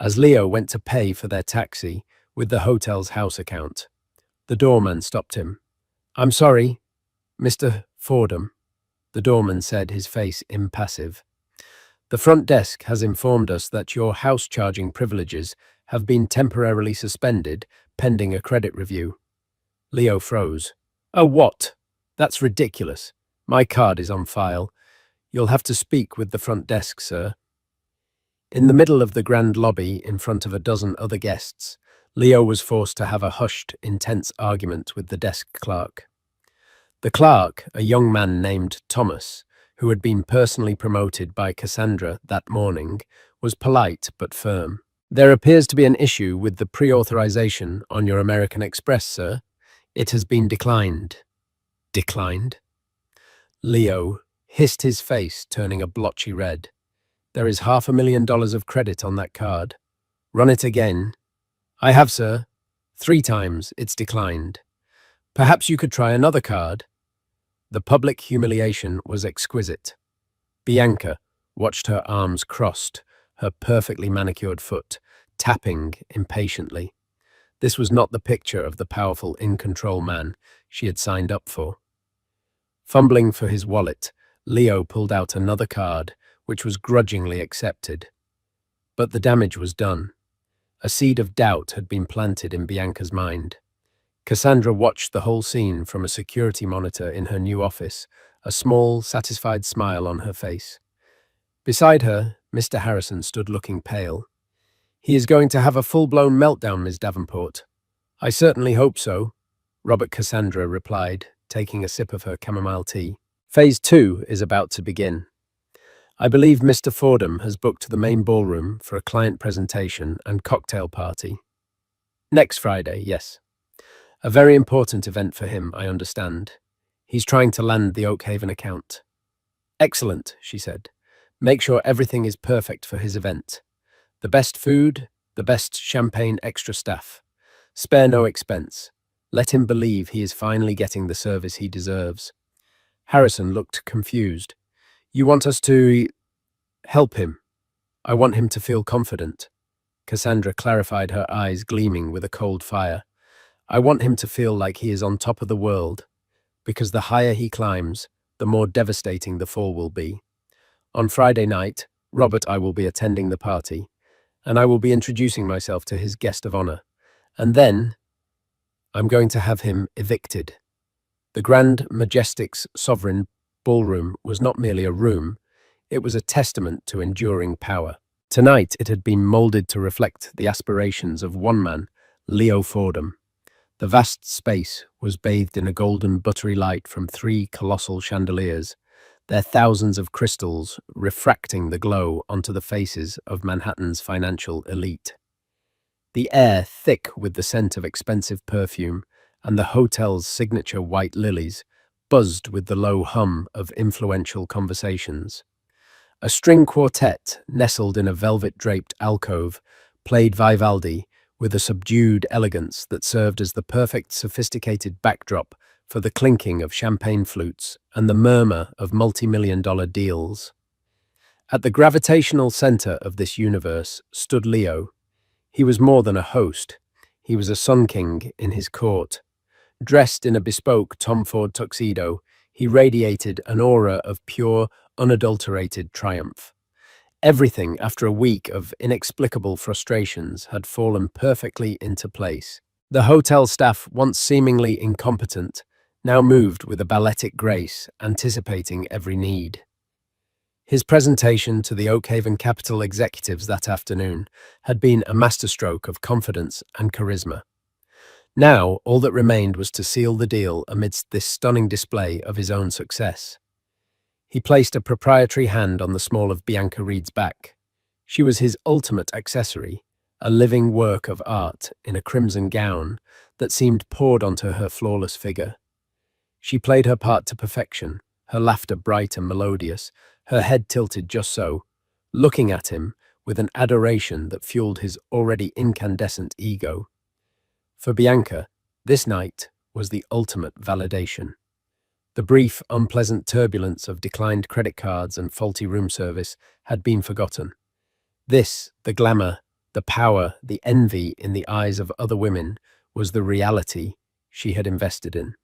As Leo went to pay for their taxi with the hotel's house account, the doorman stopped him. I'm sorry, Mr. Fordham, the doorman said, his face impassive. The front desk has informed us that your house charging privileges have been temporarily suspended pending a credit review. Leo froze. Oh, what? That's ridiculous. My card is on file. You'll have to speak with the front desk, sir. In the middle of the grand lobby, in front of a dozen other guests, Leo was forced to have a hushed, intense argument with the desk clerk. The clerk, a young man named Thomas, who had been personally promoted by Cassandra that morning, was polite but firm. There appears to be an issue with the pre-authorization on your American Express, sir. It has been declined. Declined? Leo hissed, his face turning a blotchy red. There is $500,000 of credit on that card. Run it again. I have, sir. 3 times it's declined. Perhaps you could try another card. The public humiliation was exquisite. Bianca watched her arms crossed, her perfectly manicured foot tapping impatiently. This was not the picture of the powerful, in-control man she had signed up for. Fumbling for his wallet, Leo pulled out another card, which was grudgingly accepted. But the damage was done. A seed of doubt had been planted in Bianca's mind. Cassandra watched the whole scene from a security monitor in her new office, a small, satisfied smile on her face. Beside her, Mr. Harrison stood looking pale. He is going to have a full-blown meltdown, Ms. Davenport. I certainly hope so, Robert Cassandra replied, taking a sip of her chamomile tea. Phase 2 is about to begin. I believe Mr. Fordham has booked the main ballroom for a client presentation and cocktail party. Next Friday, yes. A very important event for him, I understand. He's trying to land the Oakhaven account. Excellent, she said. Make sure everything is perfect for his event. The best food, the best champagne, extra staff. Spare no expense. Let him believe he is finally getting the service he deserves. Harrison looked confused. You want us to help him? I want him to feel confident. Cassandra clarified, her eyes gleaming with a cold fire. I want him to feel like he is on top of the world, because the higher he climbs, the more devastating the fall will be. On Friday night, Robert, I will be attending the party, and I will be introducing myself to his guest of honor. And then, I'm going to have him evicted. The Grand Majestic's sovereign ballroom was not merely a room, it was a testament to enduring power. Tonight it had been molded to reflect the aspirations of one man, Leo Fordham. The vast space was bathed in a golden buttery light from 3 colossal chandeliers, their thousands of crystals refracting the glow onto the faces of Manhattan's financial elite. The air, thick with the scent of expensive perfume, and the hotel's signature white lilies, buzzed with the low hum of influential conversations. A string quartet, nestled in a velvet-draped alcove, played Vivaldi with a subdued elegance that served as the perfect sophisticated backdrop for the clinking of champagne flutes and the murmur of multi-million-dollar deals. At the gravitational center of this universe stood Leo. He was more than a host. He was a sun king in his court. Dressed in a bespoke Tom Ford tuxedo, he radiated an aura of pure, unadulterated triumph. Everything, after a week of inexplicable frustrations, had fallen perfectly into place. The hotel staff, once seemingly incompetent, now moved with a balletic grace, anticipating every need. His presentation to the Oakhaven Capital executives that afternoon had been a masterstroke of confidence and charisma. Now, all that remained was to seal the deal amidst this stunning display of his own success. He placed a proprietary hand on the small of Bianca Reed's back. She was his ultimate accessory, a living work of art in a crimson gown that seemed poured onto her flawless figure. She played her part to perfection, her laughter bright and melodious, her head tilted just so, looking at him with an adoration that fueled his already incandescent ego. For Bianca, this night was the ultimate validation. The brief, unpleasant turbulence of declined credit cards and faulty room service had been forgotten. This, the glamour, the power, the envy in the eyes of other women, was the reality she had invested in.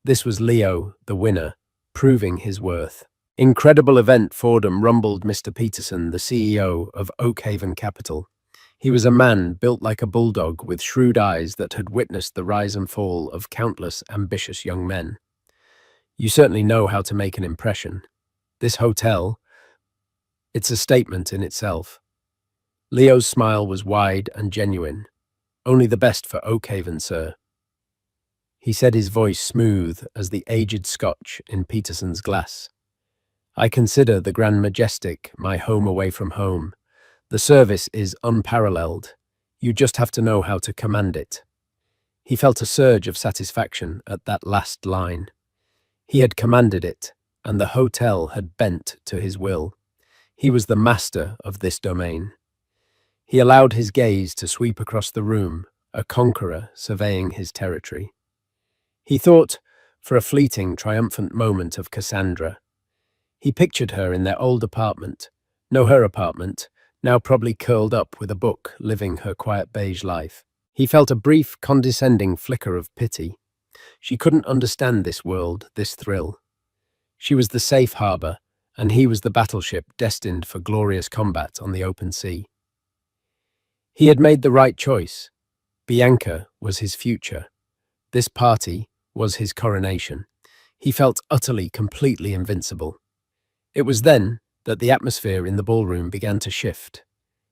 This was Leo, the winner, proving his worth. Incredible event, Fordham, rumbled Mr. Peterson, the CEO of Oakhaven Capital. He was a man built like a bulldog with shrewd eyes that had witnessed the rise and fall of countless ambitious young men. You certainly know how to make an impression. This hotel, it's a statement in itself. Leo's smile was wide and genuine. Only the best for Oakhaven, sir. He said, his voice smooth as the aged Scotch in Peterson's glass. I consider the Grand Majestic my home away from home. The service is unparalleled. You just have to know how to command it. He felt a surge of satisfaction at that last line. He had commanded it, and the hotel had bent to his will. He was the master of this domain. He allowed his gaze to sweep across the room, a conqueror surveying his territory. He thought, for a fleeting, triumphant moment, of Cassandra. He pictured her in their old apartment, her apartment, now probably curled up with a book, living her quiet beige life. He felt a brief, condescending flicker of pity. She couldn't understand this world, this thrill. She was the safe harbor, and he was the battleship destined for glorious combat on the open sea. He had made the right choice. Bianca was his future. This party was his coronation. He felt utterly, completely invincible. It was then that the atmosphere in the ballroom began to shift.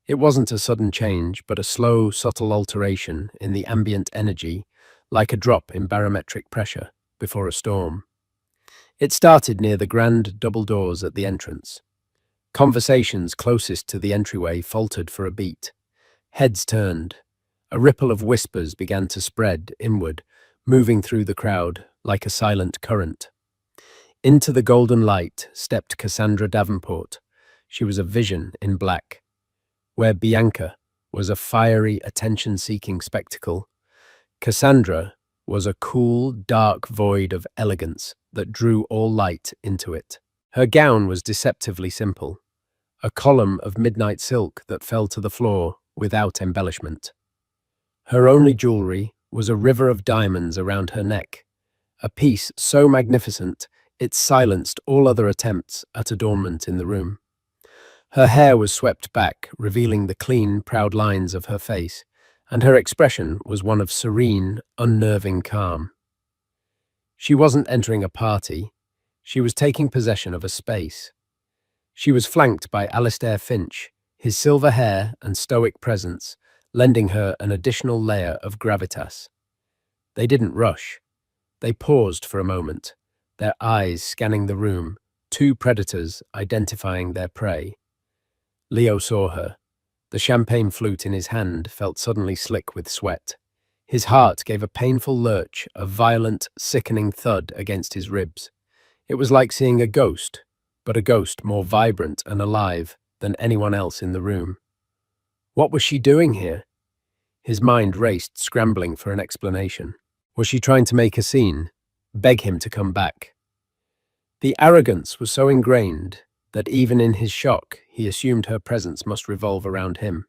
It wasn't a sudden change, but a slow, subtle alteration in the ambient energy, like a drop in barometric pressure before a storm. It started near the grand double doors at the entrance. Conversations closest to the entryway faltered for a beat. Heads turned. A ripple of whispers began to spread inward, moving through the crowd like a silent current. Into the golden light stepped Cassandra Davenport. She was a vision in black. Where Bianca was a fiery, attention-seeking spectacle, Cassandra was a cool, dark void of elegance that drew all light into it. Her gown was deceptively simple, a column of midnight silk that fell to the floor without embellishment. Her only jewelry was a river of diamonds around her neck, a piece so magnificent it silenced all other attempts at adornment in the room. Her hair was swept back, revealing the clean, proud lines of her face, and her expression was one of serene, unnerving calm. She wasn't entering a party. She was taking possession of a space. She was flanked by Alistair Finch, his silver hair and stoic presence lending her an additional layer of gravitas. They didn't rush. They paused for a moment, their eyes scanning the room, two predators identifying their prey. Leo saw her. The champagne flute in his hand felt suddenly slick with sweat. His heart gave a painful lurch, a violent, sickening thud against his ribs. It was like seeing a ghost, but a ghost more vibrant and alive than anyone else in the room. What was she doing here? His mind raced, scrambling for an explanation. Was she trying to make a scene? Beg him to come back? The arrogance was so ingrained that even in his shock, he assumed her presence must revolve around him.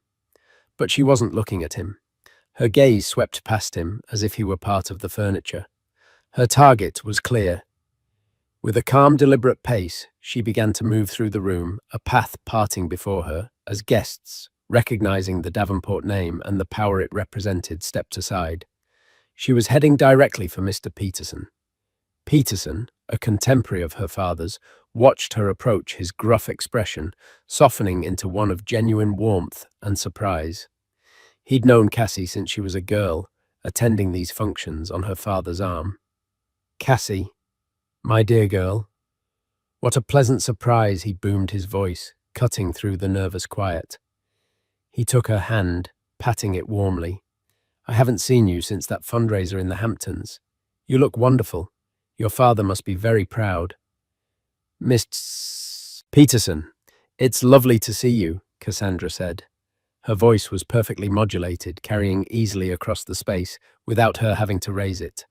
But she wasn't looking at him. Her gaze swept past him as if he were part of the furniture. Her target was clear. With a calm, deliberate pace, she began to move through the room, a path parting before her, as guests, recognizing the Davenport name and the power it represented, stepped aside. She was heading directly for Mr. Peterson. Peterson, a contemporary of her father's, watched her approach, his gruff expression softening into one of genuine warmth and surprise. He'd known Cassie since she was a girl, attending these functions on her father's arm. "Cassie, my dear girl." What a pleasant surprise, he boomed, his voice cutting through the nervous quiet. He took her hand, patting it warmly. "I haven't seen you since that fundraiser in the Hamptons. You look wonderful. Your father must be very proud." "Miss Peterson, it's lovely to see you," Cassandra said. Her voice was perfectly modulated, carrying easily across the space without her having to raise it.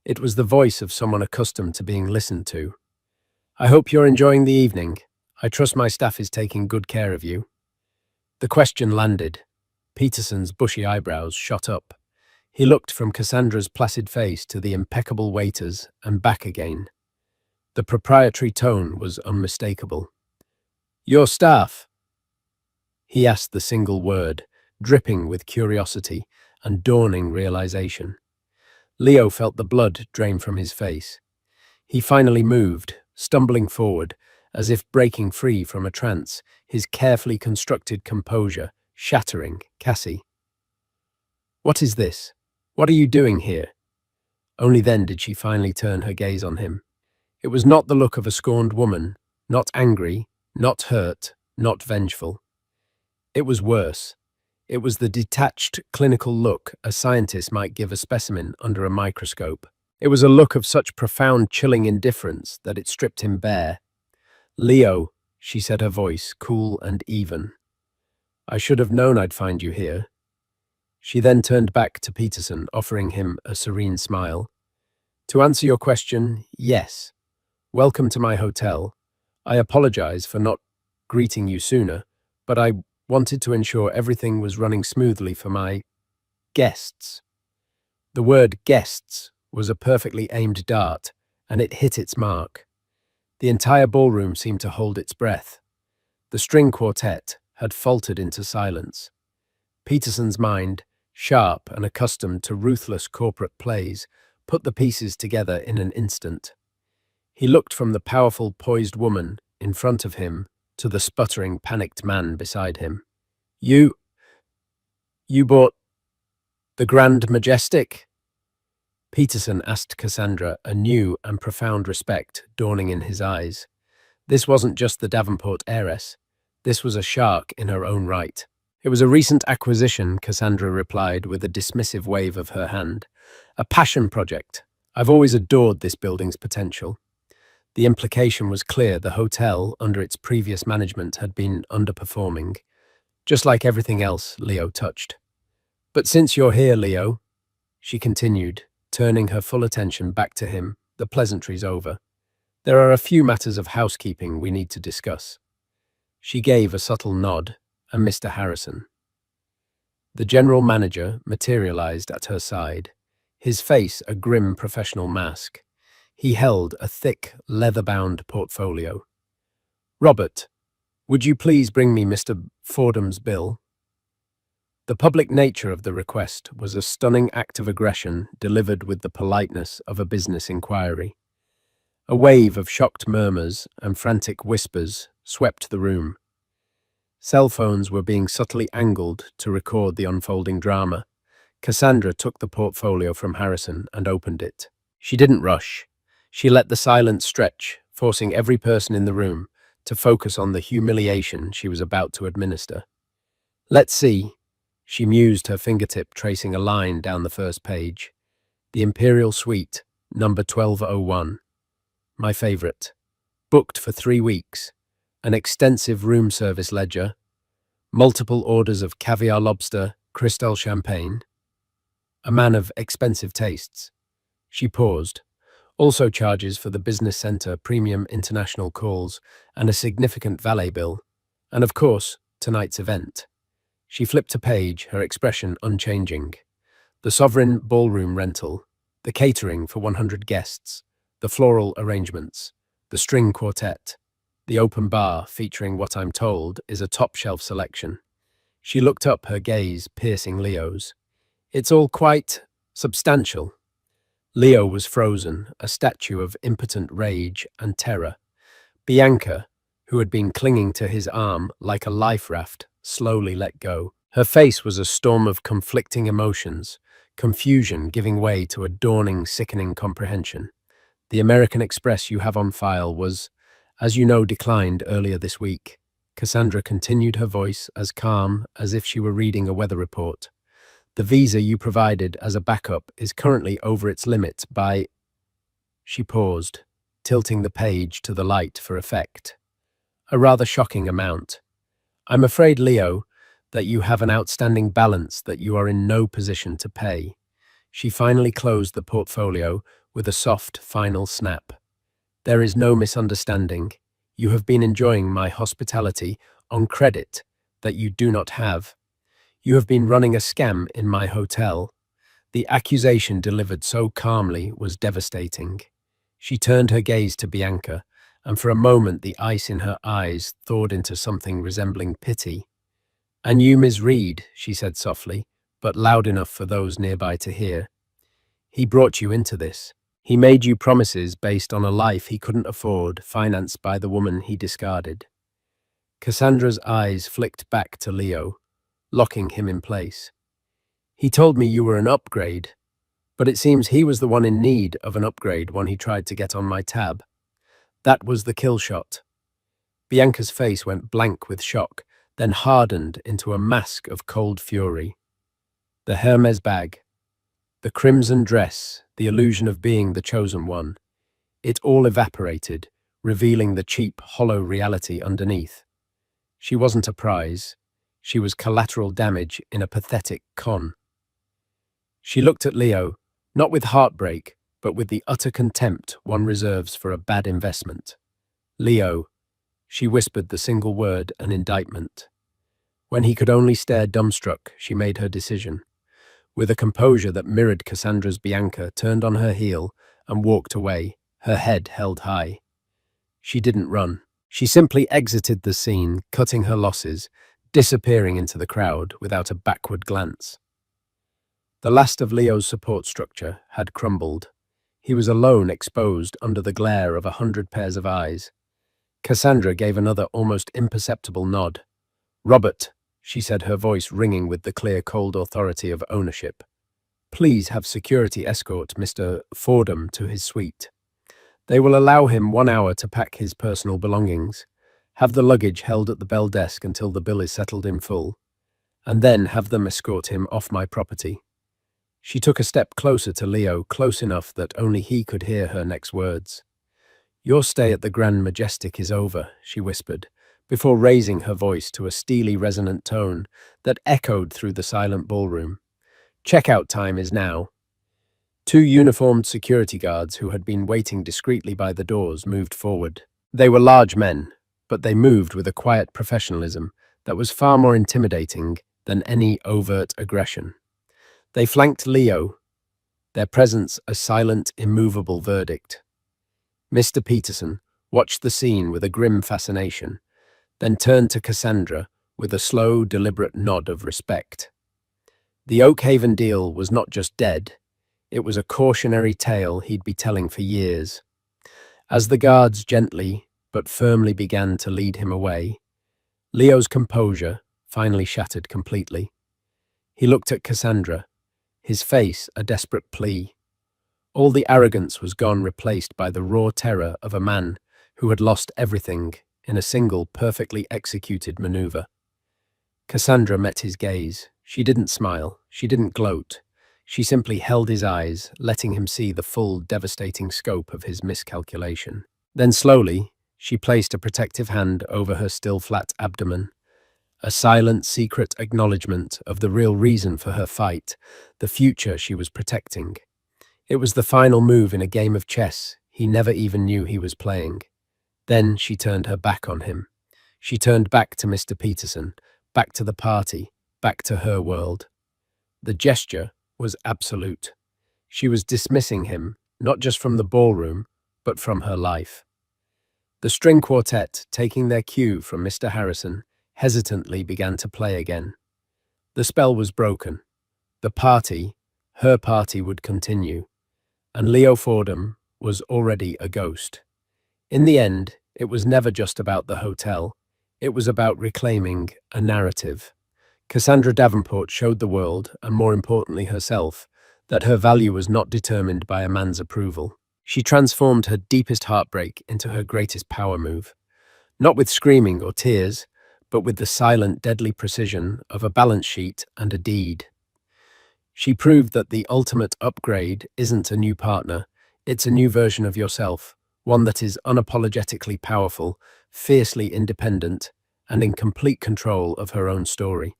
It was the voice of someone accustomed to being listened to. "I hope you're enjoying the evening. I trust my staff is taking good care of you." The question landed. Peterson's bushy eyebrows shot up. He looked from Cassandra's placid face to the impeccable waiters and back again. The proprietary tone was unmistakable. "Your staff?" He asked the single word, dripping with curiosity and dawning realization. Leo felt the blood drain from his face. He finally moved, stumbling forward, as if breaking free from a trance, his carefully constructed composure shattering. "Cassie, what is this? What are you doing here?" Only then did she finally turn her gaze on him. It was not the look of a scorned woman, not angry, not hurt, not vengeful. It was worse. It was the detached, clinical look a scientist might give a specimen under a microscope. It was a look of such profound, chilling indifference that it stripped him bare. "Leo," she said, her voice cool and even. "I should have known I'd find you here." She then turned back to Peterson, offering him a serene smile. "To answer your question, yes. Welcome to my hotel. I apologize for not greeting you sooner, but I wanted to ensure everything was running smoothly for my guests." The word guests was a perfectly aimed dart, and it hit its mark. The entire ballroom seemed to hold its breath. The string quartet had faltered into silence. Peterson's mind, sharp and accustomed to ruthless corporate plays, put the pieces together in an instant. He looked from the powerful, poised woman in front of him to the sputtering, panicked man beside him. You bought the Grand Majestic?" Peterson asked Cassandra, a new and profound respect dawning in his eyes. This wasn't just the Davenport heiress. This was a shark in her own right. "It was a recent acquisition," Cassandra replied with a dismissive wave of her hand. "A passion project. I've always adored this building's potential." The implication was clear. The hotel, under its previous management, had been underperforming, just like everything else Leo touched. "But since you're here, Leo," she continued, turning her full attention back to him, the pleasantries over, "there are a few matters of housekeeping we need to discuss." She gave a subtle nod, and Mr. Harrison, the general manager, materialized at her side, his face a grim professional mask. He held a thick, leather-bound portfolio. "Robert, would you please bring me Mr. Fordham's bill?" The public nature of the request was a stunning act of aggression delivered with the politeness of a business inquiry. A wave of shocked murmurs and frantic whispers swept the room. Cell phones were being subtly angled to record the unfolding drama. Cassandra took the portfolio from Harrison and opened it. She didn't rush. She let the silence stretch, forcing every person in the room to focus on the humiliation she was about to administer. "Let's see," she mused, her fingertip tracing a line down the first page. "The Imperial Suite, number 1201. My favorite. Booked for 3 weeks. An extensive room service ledger. Multiple orders of caviar lobster, Cristal champagne. A man of expensive tastes." She paused. "Also charges for the business center, premium international calls, and a significant valet bill. And of course, tonight's event." She flipped a page, her expression unchanging. "The Sovereign Ballroom rental, the catering for 100 guests, the floral arrangements, the string quartet, the open bar featuring what I'm told is a top-shelf selection." She looked up, her gaze piercing Leo's. "It's all quite substantial." Leo was frozen, a statue of impotent rage and terror. Bianca, who had been clinging to his arm like a life raft, slowly let go. Her face was a storm of conflicting emotions, confusion giving way to a dawning, sickening comprehension. "The American Express you have on file was, as you know, declined earlier this week." Cassandra continued, her voice as calm as if she were reading a weather report. "The visa you provided as a backup is currently over its limit by—" She paused, tilting the page to the light for effect. "A rather shocking amount. I'm afraid, Leo, that you have an outstanding balance that you are in no position to pay." She finally closed the portfolio with a soft, final snap. "There is no misunderstanding. You have been enjoying my hospitality on credit that you do not have. You have been running a scam in my hotel." The accusation delivered so calmly was devastating. She turned her gaze to Bianca, and for a moment the ice in her eyes thawed into something resembling pity. "And you, Miss Reed," she said softly, but loud enough for those nearby to hear. "He brought you into this. He made you promises based on a life he couldn't afford, financed by the woman he discarded." Cassandra's eyes flicked back to Leo, locking him in place. "He told me you were an upgrade, but it seems he was the one in need of an upgrade when he tried to get on my tab. That was the kill shot." Bianca's face went blank with shock, then hardened into a mask of cold fury. The Hermes bag, the crimson dress, the illusion of being the chosen one. It all evaporated, revealing the cheap, hollow reality underneath. She wasn't a prize. She was collateral damage in a pathetic con. She looked at Leo, not with heartbreak, but with the utter contempt one reserves for a bad investment. "Leo," she whispered the single word, an indictment. When he could only stare dumbstruck, she made her decision. With a composure that mirrored Cassandra's, Bianca turned on her heel and walked away, her head held high. She didn't run. She simply exited the scene, cutting her losses, disappearing into the crowd without a backward glance. The last of Leo's support structure had crumbled. He was alone, exposed under the glare of 100 pairs of eyes. Cassandra gave another almost imperceptible nod. "Robert," she said, her voice ringing with the clear, cold authority of ownership. "Please have security escort Mr. Fordham to his suite. They will allow him 1 hour to pack his personal belongings. Have the luggage held at the bell desk until the bill is settled in full, and then have them escort him off my property." She took a step closer to Leo, close enough that only he could hear her next words. "Your stay at the Grand Majestic is over," she whispered, before raising her voice to a steely, resonant tone that echoed through the silent ballroom. "Checkout time is now." Two uniformed security guards who had been waiting discreetly by the doors moved forward. They were large men, but they moved with a quiet professionalism that was far more intimidating than any overt aggression. They flanked Leo, their presence a silent, immovable verdict. Mr. Peterson watched the scene with a grim fascination, then turned to Cassandra with a slow, deliberate nod of respect. The Oakhaven deal was not just dead, it was a cautionary tale he'd be telling for years. As the guards gently but firmly began to lead him away, Leo's composure finally shattered completely. He looked at Cassandra, his face a desperate plea. All the arrogance was gone, replaced by the raw terror of a man who had lost everything in a single, perfectly executed maneuver. Cassandra met his gaze. She didn't smile, she didn't gloat. She simply held his eyes, letting him see the full, devastating scope of his miscalculation. Then slowly, she placed a protective hand over her still flat abdomen, a silent, secret acknowledgement of the real reason for her fight, the future she was protecting. It was the final move in a game of chess he never even knew he was playing. Then she turned her back on him. She turned back to Mr. Peterson, back to the party, back to her world. The gesture was absolute. She was dismissing him, not just from the ballroom, but from her life. The string quartet, taking their cue from Mr. Harrison, hesitantly began to play again. The spell was broken. The party, her party, would continue, and Leo Fordham was already a ghost. In the end, it was never just about the hotel. It was about reclaiming a narrative. Cassandra Davenport showed the world, and more importantly herself, that her value was not determined by a man's approval. She transformed her deepest heartbreak into her greatest power move, not with screaming or tears, but with the silent, deadly precision of a balance sheet and a deed. She proved that the ultimate upgrade isn't a new partner, it's a new version of yourself, one that is unapologetically powerful, fiercely independent, and in complete control of her own story.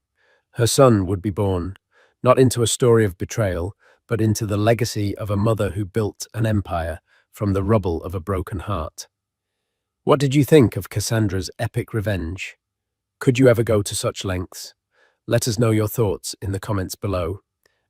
Her son would be born, not into a story of betrayal, but into the legacy of a mother who built an empire from the rubble of a broken heart. What did you think of Cassandra's epic revenge? Could you ever go to such lengths? Let us know your thoughts in the comments below.